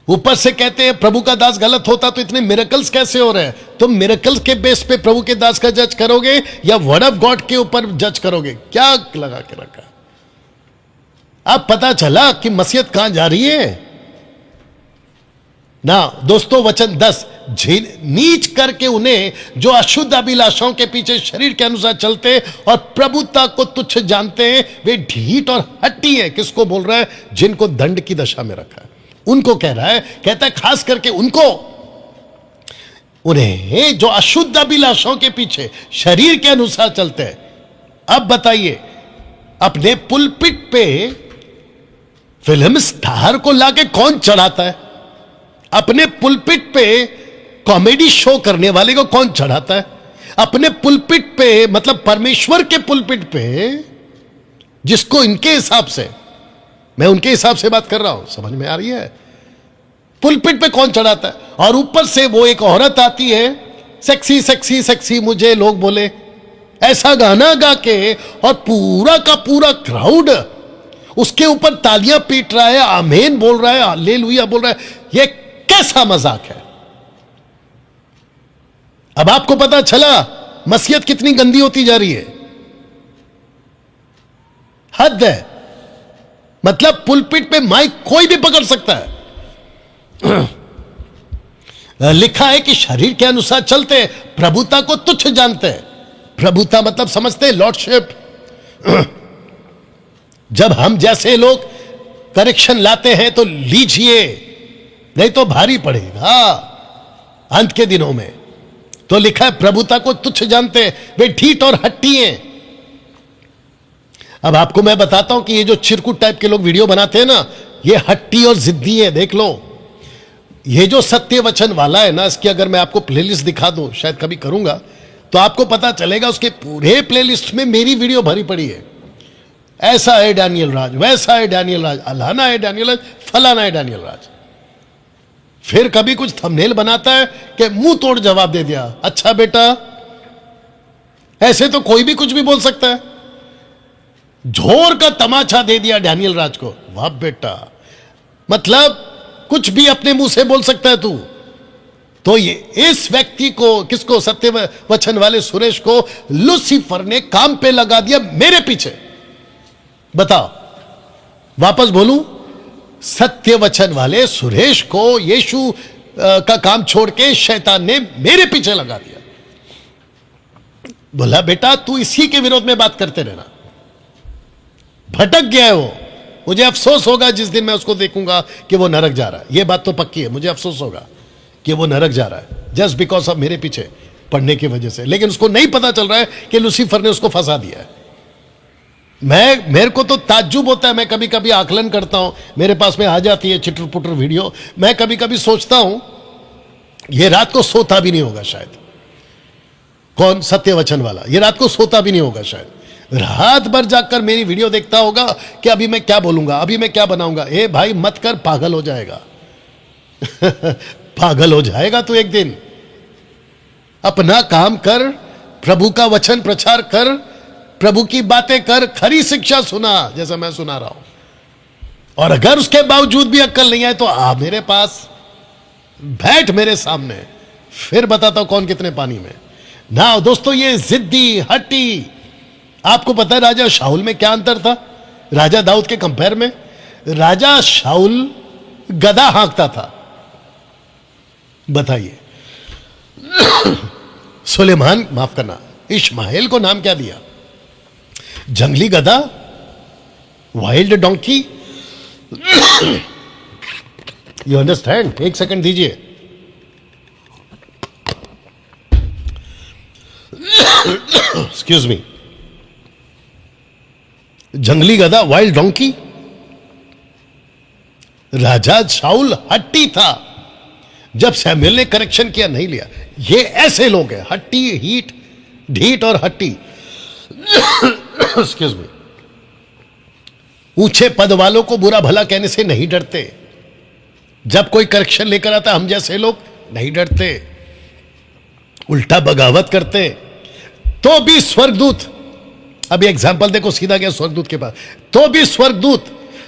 ऊपर से कहते हैं प्रभु का दास गलत होता तो इतने मिरेकल्स कैसे हो रहे हैं? तुम मिरेकल्स के बेस पे प्रभु के दास का जज करोगे या वर्ड ऑफ गॉड के ऊपर जज करोगे? क्या लगा के रखा? अब पता चला कि मसीहत कहां जा रही है ना। दोस्तों वचन 10, नीच करके उन्हें, जो अशुद्ध अभिलाषाओं के पीछे शरीर के अनुसार चलते और प्रभुता को तुच्छ जानते हैं, वे ढीठ और हट्टी है। किसको बोल रहा है? जिनको दंड की दशा में रखा है उनको कह रहा है। कहता है खास करके उनको, उन्हें जो अशुद्ध अभिलाषाओं के पीछे शरीर के अनुसार चलते हैं। अब बताइए, अपने पुलपिट पे फिल्म स्टार को लाके कौन चढ़ाता है? अपने पुलपिट पे कॉमेडी शो करने वाले को कौन चढ़ाता है? अपने पुलपिट पे, मतलब परमेश्वर के पुलपिट पे, जिसको इनके हिसाब से, मैं उनके हिसाब से बात कर रहा हूं, समझ में आ रही है? पुलपिट पे कौन चढ़ाता है? और ऊपर से वो एक औरत आती है, सेक्सी सेक्सी सेक्सी मुझे लोग बोले, ऐसा गाना गा के, और पूरा का पूरा क्राउड उसके ऊपर तालियां पीट रहा है, आमीन बोल रहा है, हालेलुया बोल रहा है। ये कैसा मजाक है? अब आपको पता चला मसीहत कितनी गंदी होती जा रही है। हद है। मतलब पुलपिट पे माइक कोई भी पकड़ सकता है। लिखा है कि शरीर के अनुसार चलते, प्रभुता को तुच्छ जानते हैं। प्रभुता मतलब समझते हैं लॉर्डशिप। जब हम जैसे लोग करेक्शन लाते हैं तो लीजिए, नहीं तो भारी पड़ेगा अंत के दिनों में। तो लिखा है प्रभुता को तुच्छ जानते हैं, वे ढीठ और हट्टी हैं। अब आपको मैं बताता हूं कि ये जो चिरकुट टाइप के लोग वीडियो बनाते हैं ना, ये हट्टी और जिद्दी है। देख लो, ये जो सत्य वचन वाला है ना, इसकी अगर मैं आपको प्लेलिस्ट दिखा दूं, शायद कभी करूंगा, तो आपको पता चलेगा उसके पूरे प्लेलिस्ट में मेरी वीडियो भरी पड़ी है। ऐसा है डैनियल राज, वैसा है डैनियल राज, अलाना है डैनियल राज, फलाना है डैनियल राज। फिर कभी कुछ थंबनेल बनाता है कि मुंह तोड़ जवाब दे दिया। अच्छा बेटा, ऐसे तो कोई भी कुछ भी बोल सकता है। झोर का तमाचा दे दिया डैनियल राज को। वाह बेटा, मतलब कुछ भी अपने मुंह से बोल सकता है तू। तो ये इस व्यक्ति को, किसको? सत्य वचन वाले सुरेश को लूसीफर ने काम पे लगा दिया मेरे पीछे। बताओ, वापस बोलूं, सत्य वचन वाले सुरेश को यीशु का काम छोड़ के शैतान ने मेरे पीछे लगा दिया। बोला बेटा तू इसी के विरोध में बात करते रहना। भटक गया है वो। मुझे अफसोस होगा जिस दिन मैं उसको देखूंगा कि वो नरक जा रहा है। ये बात तो पक्की है, मुझे अफसोस होगा कि वो नरक जा रहा है जस्ट बिकॉज ऑफ मेरे पीछे पढ़ने की वजह से। लेकिन उसको नहीं पता चल रहा है कि लूसीफर ने उसको फंसा दिया है। मेरे को तो ताज्जुब होता है, मैं कभी कभी आकलन करता हूं, मेरे पास में आ जाती है चिटर पुटर वीडियो। मैं कभी कभी सोचता हूं ये रात को सोता भी नहीं होगा शायद। कौन? सत्य वचन वाला। ये रात को सोता भी नहीं होगा शायद, रात भर जाकर मेरी वीडियो देखता होगा कि अभी मैं क्या बोलूंगा, अभी मैं क्या बनाऊंगा। ए भाई मत कर, पागल हो जाएगा। पागल हो जाएगा तू एक दिन। अपना काम कर, प्रभु का वचन प्रचार कर, प्रभु की बातें कर, खरी शिक्षा सुना जैसा मैं सुना रहा हूं। और अगर उसके बावजूद भी अक्ल नहीं आए तो आ मेरे पास, बैठ मेरे सामने, फिर बताता हूं कौन कितने पानी में। ना दोस्तों, ये जिद्दी हट्टी। आपको पता है राजा शाऊल में क्या अंतर था राजा दाऊद के कंपेयर में? राजा शाऊल गधा हाँकता था, बताइए। सुलेमान, माफ करना, इश्माएल को नाम क्या दिया? जंगली गधा, वाइल्ड डोंकी। You understand? एक सेकंड दीजिए। Excuse me. जंगली गधा, वाइल्ड डोंकी। राजा शाऊल हट्टी था। जब सैमुएल ने करेक्शन किया, नहीं लिया। ये ऐसे लोग हैं, हट्टी, ढीठ और हट्टी। Excuse me. ऊंचे पद वालों को बुरा भला कहने से नहीं डरते। जब कोई करेक्शन लेकर आता, हम जैसे लोग नहीं डरते, उल्टा बगावत करते। तो भी स्वर्गदूत, अभी एग्जाम्पल देखो, सीधा गया स्वर्गदूत के पास। तो भी स्वर्गदूत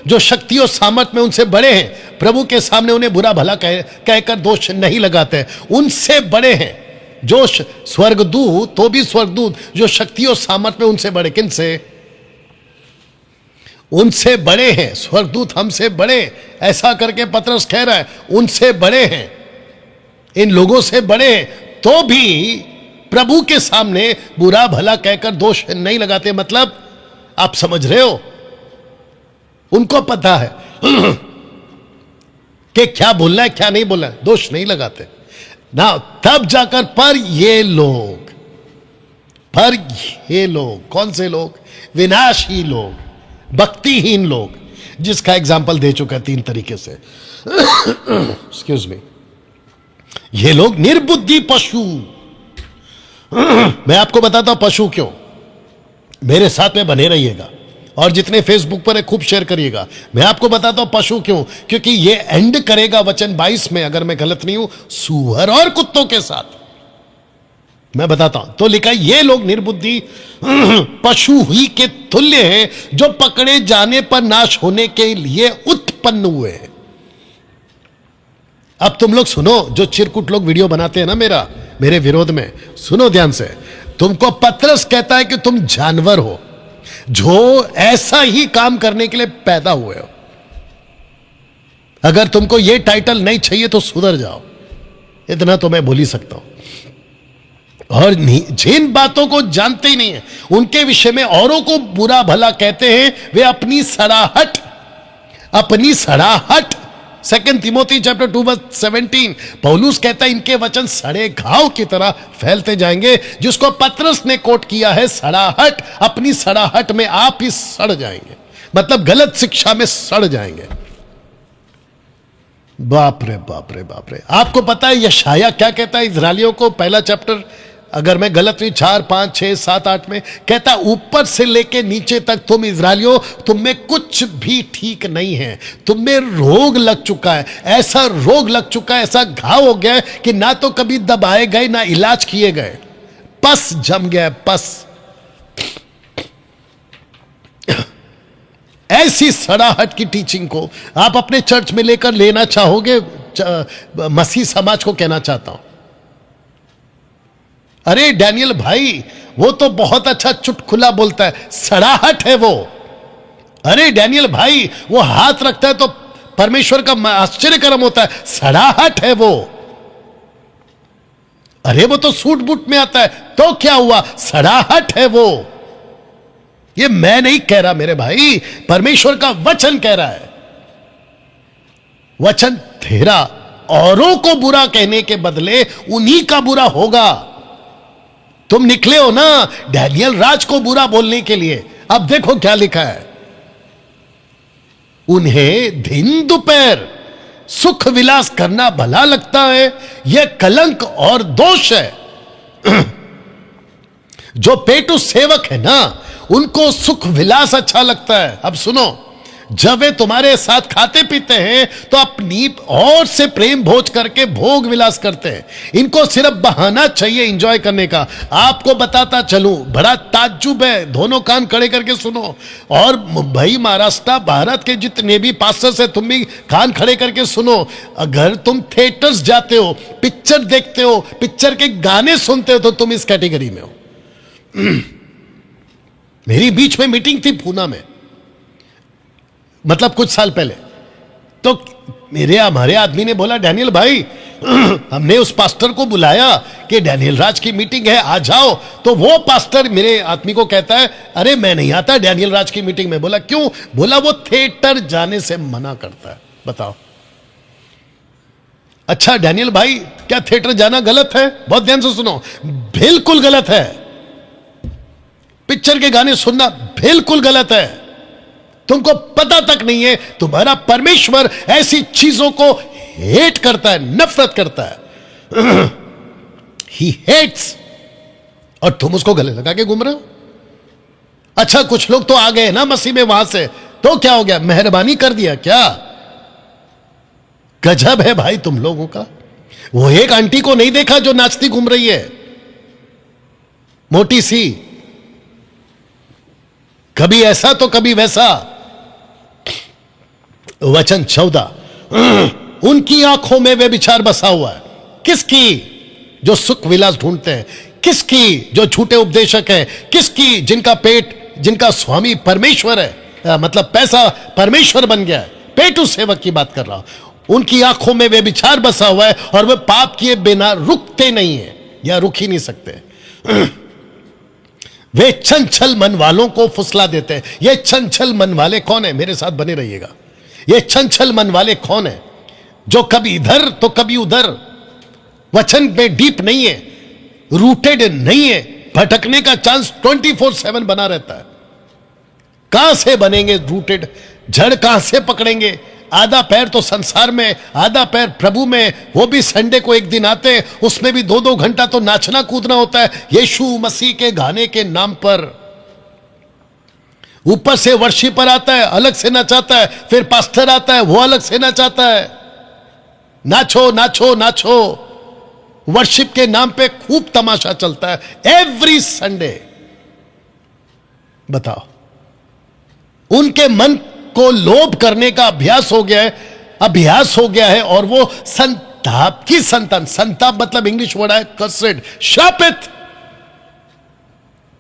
जो शक्ति और सामर्थ में उनसे बड़े हैं, प्रभु के सामने उन्हें बुरा भला कहकर दोष नहीं लगाते। उनसे बड़े हैं जो स्वर्गदूत, तो भी स्वर्गदूत जो शक्ति और सामर्थ में उनसे बड़े। किन से? उनसे बड़े हैं। स्वर्गदूत हमसे बड़े, ऐसा करके पतरस कह रहा है, उनसे बड़े हैं। इन लोगों से बड़े तो भी प्रभु के सामने बुरा भला कहकर दोष नहीं लगाते। मतलब आप समझ रहे हो, उनको पता है कि क्या बोलना है क्या नहीं बोलना है, दोष नहीं लगाते ना। तब जाकर पर ये लोग कौन से लोग? विनाशी लोग, भक्तिहीन लोग, जिसका एग्जाम्पल दे चुका है 3 तरीके से। Excuse me. ये लोग निर्बुद्धि पशु। मैं आपको बताता हूं पशु क्यों। मेरे साथ में बने रहिएगा और जितने फेसबुक पर है खूब शेयर करिएगा। मैं आपको बताता हूं पशु क्यों, क्योंकि ये एंड करेगा वचन 22 में, अगर मैं गलत नहीं हूं, सूअर और कुत्तों के साथ। मैं बताता हूं, तो लिखा ये लोग निर्बुद्धि पशु ही के तुल्य हैं, जो पकड़े जाने पर नाश होने के लिए उत्पन्न हुए हैं। अब तुम लोग सुनो, जो चिरकुट लोग वीडियो बनाते हैं ना मेरे विरोध में, सुनो ध्यान से। तुमको पतरस कहता है कि तुम जानवर हो, जो ऐसा ही काम करने के लिए पैदा हुए हो। अगर तुमको यह टाइटल नहीं चाहिए तो सुधर जाओ, इतना तो मैं बोल ही सकता हूं। और जिन बातों को जानते ही नहीं है, उनके विषय में औरों को बुरा भला कहते हैं, वे अपनी सड़ाहट 2 तिमोथी चैप्टर 2:17 पौलुस कहता है इनके वचन सड़े घाव की तरह फैलते जाएंगे, जिसको पतरस ने कोट किया है सड़ाहट। अपनी सड़ाहट में आप ही सड़ जाएंगे, मतलब गलत शिक्षा में सड़ जाएंगे। बाप रे बाप रे बाप रे। आपको पता है यशाया क्या कहता है इस्राएलियों को? पहला चैप्टर, अगर मैं गलत नहीं, 4, 5, 6, 7, 8 में कहता, ऊपर से लेके नीचे तक तुम इस्राएलियों, तुम में कुछ भी ठीक नहीं है। तुम में रोग लग चुका है, ऐसा रोग लग चुका है, ऐसा घाव हो गया है कि ना तो कभी दबाए गए ना इलाज किए गए, पस जम गया, पस। ऐसी सड़ाहट की टीचिंग को आप अपने चर्च में लेकर लेना चाहोगे? मसीह समाज को कहना चाहता हूं, अरे डैनियल भाई वो तो बहुत अच्छा चुटकुला बोलता है, सड़ाहट है वो। अरे डैनियल भाई वो हाथ रखता है तो परमेश्वर का आश्चर्यकरम होता है, सड़ाहट है वो। अरे वो तो सूट बूट में आता है, तो क्या हुआ? सड़ाहट है वो। ये मैं नहीं कह रहा मेरे भाई, परमेश्वर का वचन कह रहा है। वचन तेरा औरों को बुरा कहने के बदले उन्हीं का बुरा होगा। तुम निकले हो ना डैनियल राज को बुरा बोलने के लिए। अब देखो क्या लिखा है, उन्हें दिन दोपहर सुख विलास करना भला लगता है, यह कलंक और दोष है। जो पेटू सेवक है ना, उनको सुख विलास अच्छा लगता है। अब सुनो, जब वे तुम्हारे साथ खाते पीते हैं तो अपनी और से प्रेम भोज करके भोग विलास करते हैं। इनको सिर्फ बहाना चाहिए एंजॉय करने का। आपको बताता चलूं, बड़ा ताज्जुब है, दोनों कान खड़े करके सुनो। और मुंबई, महाराष्ट्र, भारत के जितने भी पास्टर्स हैं, तुम भी कान खड़े करके सुनो। अगर तुम थिएटर्स जाते हो, पिक्चर देखते हो, पिक्चर के गाने सुनते हो, तो तुम इस कैटेगरी में हो। मेरी बीच में मीटिंग थी पूना में, मतलब कुछ साल पहले, तो हमारे आदमी ने बोला, डैनियल भाई हमने उस पास्टर को बुलाया कि डैनियल राज की मीटिंग है, आ जाओ। तो वो पास्टर मेरे आदमी को कहता है, अरे मैं नहीं आता डैनियल राज की मीटिंग में। बोला क्यों? बोला वो थिएटर जाने से मना करता है। बताओ। अच्छा डैनियल भाई, क्या थिएटर जाना गलत है? बहुत ध्यान से सुनो, बिल्कुल गलत है। पिक्चर के गाने सुनना बिल्कुल गलत है। तुमको पता तक नहीं है, तुम्हारा परमेश्वर ऐसी चीजों को हेट करता है, नफरत करता है। ही हेट्स, और तुम उसको गले लगा के घूम रहे हो। अच्छा कुछ लोग तो आ गए ना मसीह में वहां से, तो क्या हो गया? मेहरबानी कर दिया क्या? गजब है भाई तुम लोगों का। वो एक आंटी को नहीं देखा जो नाचती घूम रही है, मोटी सी, कभी ऐसा तो कभी वैसा। वचन 14, उनकी आंखों में वे विचार बसा हुआ है। किसकी? जो सुख विलास ढूंढते हैं। किसकी? जो झूठे उपदेशक हैं। किसकी? जिनका पेट, जिनका स्वामी परमेश्वर है, मतलब पैसा परमेश्वर बन गया है। पेटू सेवक की बात कर रहा हूं। उनकी आंखों में वे विचार बसा हुआ है और वे पाप किए बिना रुकते नहीं है या रुक ही नहीं सकते। वे चंचल मन वालों को फुसला देते हैं। ये चंचल मन वाले कौन है? मेरे साथ बने रहिएगा। ये चंचल मन वाले कौन है? जो कभी इधर तो कभी उधर, वचन में डीप नहीं है, रूटेड नहीं है, भटकने का चांस 24/7 बना रहता है। कहां से बनेंगे रूटेड? जड़ कहां से पकड़ेंगे? आधा पैर तो संसार में, आधा पैर प्रभु में, वो भी संडे को एक दिन आते, उसमें भी 2-2 घंटा तो नाचना कूदना होता है यीशु मसीह के गाने के नाम पर। ऊपर से वर्शिपर आता है, अलग से नचाता है, फिर पास्टर आता है, वो अलग से नचाता है। नाचो नाचो नाचो, वर्शिप के नाम पे खूब तमाशा चलता है एवरी संडे। बताओ, उनके मन को लोभ करने का अभ्यास हो गया है और वो संताप की संतान, संताप मतलब इंग्लिश वर्ड है कर्सेड, श्रापित।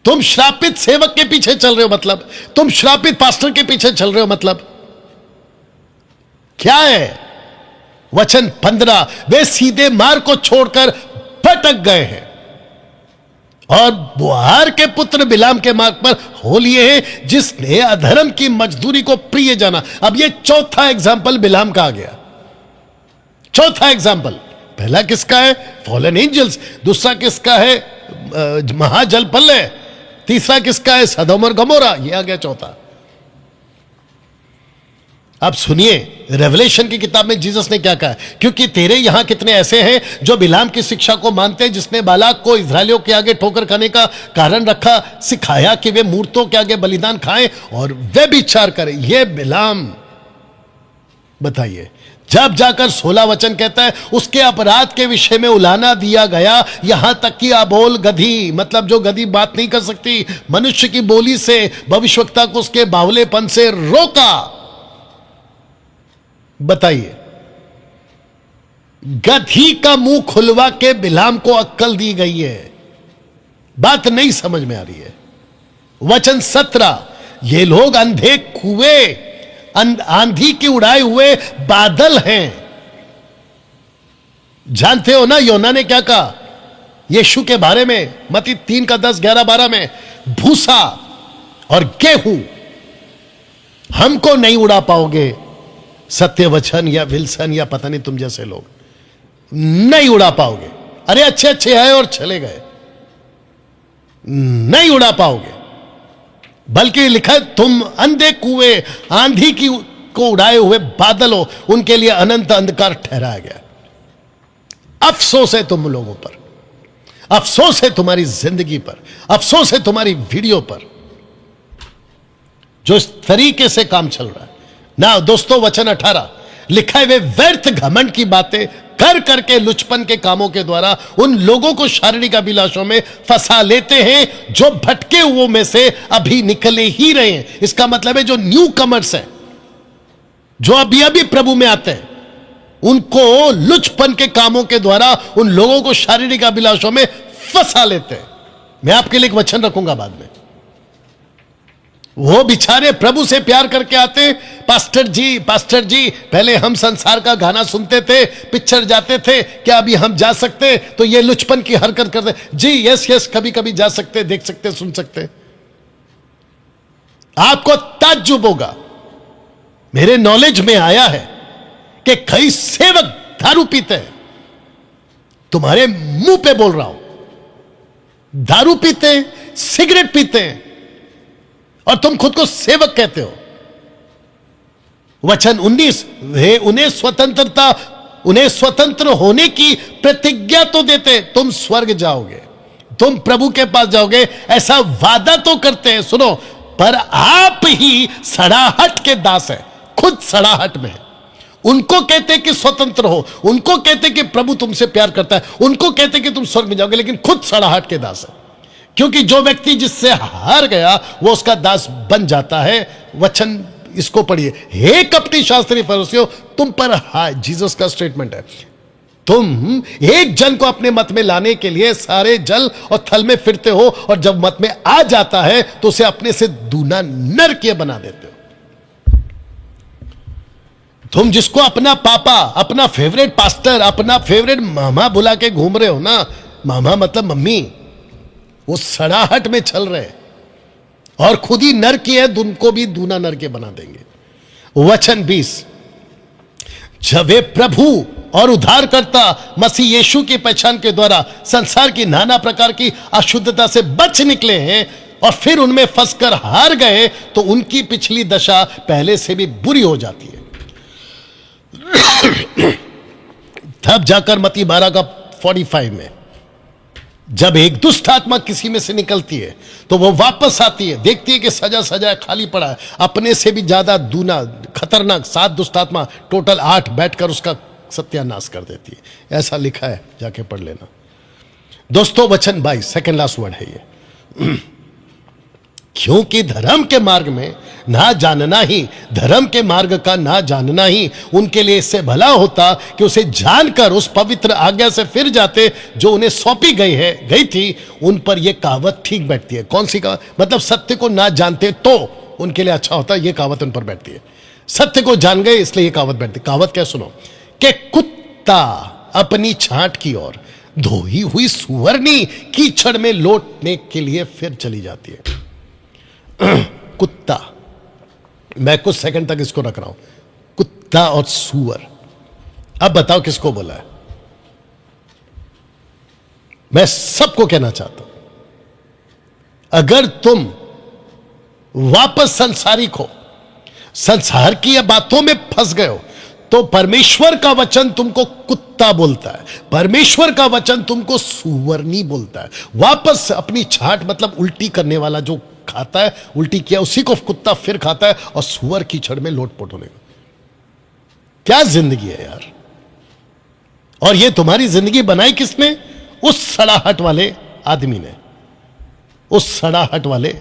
तुम श्रापित सेवक के पीछे चल रहे हो, मतलब तुम श्रापित पास्टर के पीछे चल रहे हो, मतलब क्या है? वचन 15, वे सीधे मार्ग को छोड़कर भटक गए हैं और बोआर के पुत्र बिलाम के मार्ग पर हो लिए हैं, जिसने अधर्म की मजदूरी को प्रिय जाना। अब ये चौथा एग्जाम्पल बिलाम का आ गया। चौथा एग्जाम्पल, पहला किसका है? Fallen angels. दूसरा किसका है? महाजल प्रलय। तीसरा किसका है? सदोम और गमोरा। ये आ गया चौथा। अब सुनिए, रेवलेशन की किताब में जीसस ने क्या कहा? क्योंकि तेरे यहां कितने ऐसे हैं जो बिलाम की शिक्षा को मानते हैं, जिसने बालाक को इस्राएलियों के आगे ठोकर खाने का कारण रखा, सिखाया कि वे मूर्तों के आगे बलिदान खाएं और वे विचार करें। ये बिलाम, बताइए, जब जाकर 16 वचन कहता है उसके अपराध के विषय में उलाना दिया गया, यहां तक कि अबोल गधी, मतलब जो गधी बात नहीं कर सकती, मनुष्य की बोली से भविष्यवक्ता को उसके बावलेपन से रोका। बताइए, गधी का मुंह खुलवा के बिलाम को अक्कल दी गई है। बात नहीं समझ में आ रही है। वचन 17, ये लोग अंधे कुएं, आंधी के उड़ाए हुए बादल हैं। जानते हो ना योना ने क्या कहा यीशु के बारे में? मत्ती 3 का 10, 11, 12 में, भूसा और गेहूं हमको नहीं उड़ा पाओगे। सत्य वचन या विल्सन या पता नहीं तुम जैसे लोग नहीं उड़ा पाओगे। अरे अच्छे अच्छे आए और चले गए, नहीं उड़ा पाओगे। बल्कि लिखा है तुम अंधे कुएं, आंधी की को उड़ाए हुए बादल हो, उनके लिए अनंत अंधकार ठहराया गया। अफसोस है तुम लोगों पर, अफसोस है तुम्हारी जिंदगी पर, अफसोस है तुम्हारी वीडियो पर, जो इस तरीके से काम चल रहा है ना। दोस्तों, वचन 18 लिखा है, वे व्यर्थ घमंड की बातें कर करके लुचपन के कामों के द्वारा उन लोगों को शारीरिक अभिलाषों में फंसा लेते हैं जो भटके हुओं में से अभी निकले ही रहे हैं। इसका मतलब है जो न्यू कमर्स हैं, जो अभी अभी प्रभु में आते हैं, उनको लुचपन के कामों के द्वारा उन लोगों को शारीरिक अभिलाषों में फंसा लेते हैं। मैं आपके लिए एक वचन रखूंगा बाद में। वो बेचारे प्रभु से प्यार करके आते, पास्टर जी पहले हम संसार का गाना सुनते थे, पिक्चर जाते थे, क्या अभी हम जा सकते? तो ये लुचपन की हरकत करते जी, यस कभी कभी जा सकते, देख सकते, सुन सकते। आपको ताज्जुब होगा, मेरे नॉलेज में आया है कि कई सेवक दारू पीते हैं। तुम्हारे मुंह पे बोल रहा हूं, दारू पीते हैं, सिगरेट पीते हैं और तुम खुद को सेवक कहते हो। वचन 19, वे उन्हें स्वतंत्र होने की प्रतिज्ञा तो देते, तुम स्वर्ग जाओगे, तुम प्रभु के पास जाओगे, ऐसा वादा तो करते हैं। सुनो, पर आप ही सड़ाहट के दास हैं, खुद सड़ाहट में है। उनको कहते कि स्वतंत्र हो, उनको कहते कि प्रभु तुमसे प्यार करता है, उनको कहते कि तुम स्वर्ग में जाओगे, लेकिन खुद सड़ाहट के दास है। क्योंकि जो व्यक्ति जिससे हार गया वो उसका दास बन जाता है। वचन इसको पढ़िए, हे कपटी शास्त्री फरीसियों, तुम पर हाय, जीसस का स्टेटमेंट है, तुम एक जन को अपने मत में लाने के लिए सारे जल और थल में फिरते हो, और जब मत में आ जाता है तो उसे अपने से दूना नरकीय बना देते हो। तुम जिसको अपना पापा, अपना फेवरेट पास्टर, अपना फेवरेट मामा बुला के घूम रहे हो ना, मामा मतलब मम्मी, वो सड़ाहट में चल रहे हैं और खुद ही नर की है, उनको भी दूना नर के बना देंगे। वचन 20, जब वे प्रभु और उद्धारकर्ता मसीह यीशु की पहचान के द्वारा संसार की नाना प्रकार की अशुद्धता से बच निकले हैं और फिर उनमें फंसकर हार गए, तो उनकी पिछली दशा पहले से भी बुरी हो जाती है। तब जाकर मत्ती 12 का 45 में, जब एक दुष्ट आत्मा किसी में से निकलती है तो वो वापस आती है, देखती है कि सजा सजा खाली पड़ा है, अपने से भी ज्यादा दूना खतरनाक 7 दुष्ट आत्मा, टोटल 8 बैठकर उसका सत्यानाश कर देती है। ऐसा लिखा है, जाके पढ़ लेना दोस्तों। वचन 22, सेकंड लास्ट वर्ड है ये। क्योंकि धर्म के मार्ग में ना जानना ही, धर्म के मार्ग का ना जानना ही उनके लिए इससे भला होता कि उसे जानकर उस पवित्र आज्ञा से फिर जाते जो उन्हें सौंपी गई थी। उन पर यह कहावत ठीक बैठती है। कौन सी कहावत? मतलब सत्य को ना जानते तो उनके लिए अच्छा होता, यह कहावत उन पर बैठती है। सत्य को जान गए इसलिए यह कहावत बैठती। कहावत क्या? सुनो, कि कुत्ता अपनी छांट की ओर धोई हुई सुअरनी कीचड़ में लौटने के लिए फिर चली जाती है। कुत्ता, मैं कुछ सेकंड तक इसको रख रहा हूं, कुत्ता और सुअर। अब बताओ किसको बोला है? मैं सबको कहना चाहता हूं, अगर तुम वापस संसारिक हो, संसार की बातों में फंस गए हो, तो परमेश्वर का वचन तुमको कुत्ता बोलता है, परमेश्वर का वचन तुमको सुअरनी बोलता है। वापस अपनी छांट, मतलब उल्टी करने वाला जो खाता है, उल्टी किया उसी को कुत्ता फिर खाता है और सुअर कीचड़ में लोटपोट होने का। क्या जिंदगी है यार! और ये तुम्हारी जिंदगी बनाई किसने? उस सड़ाहट वाले आदमी ने, उस सड़ाहट वाले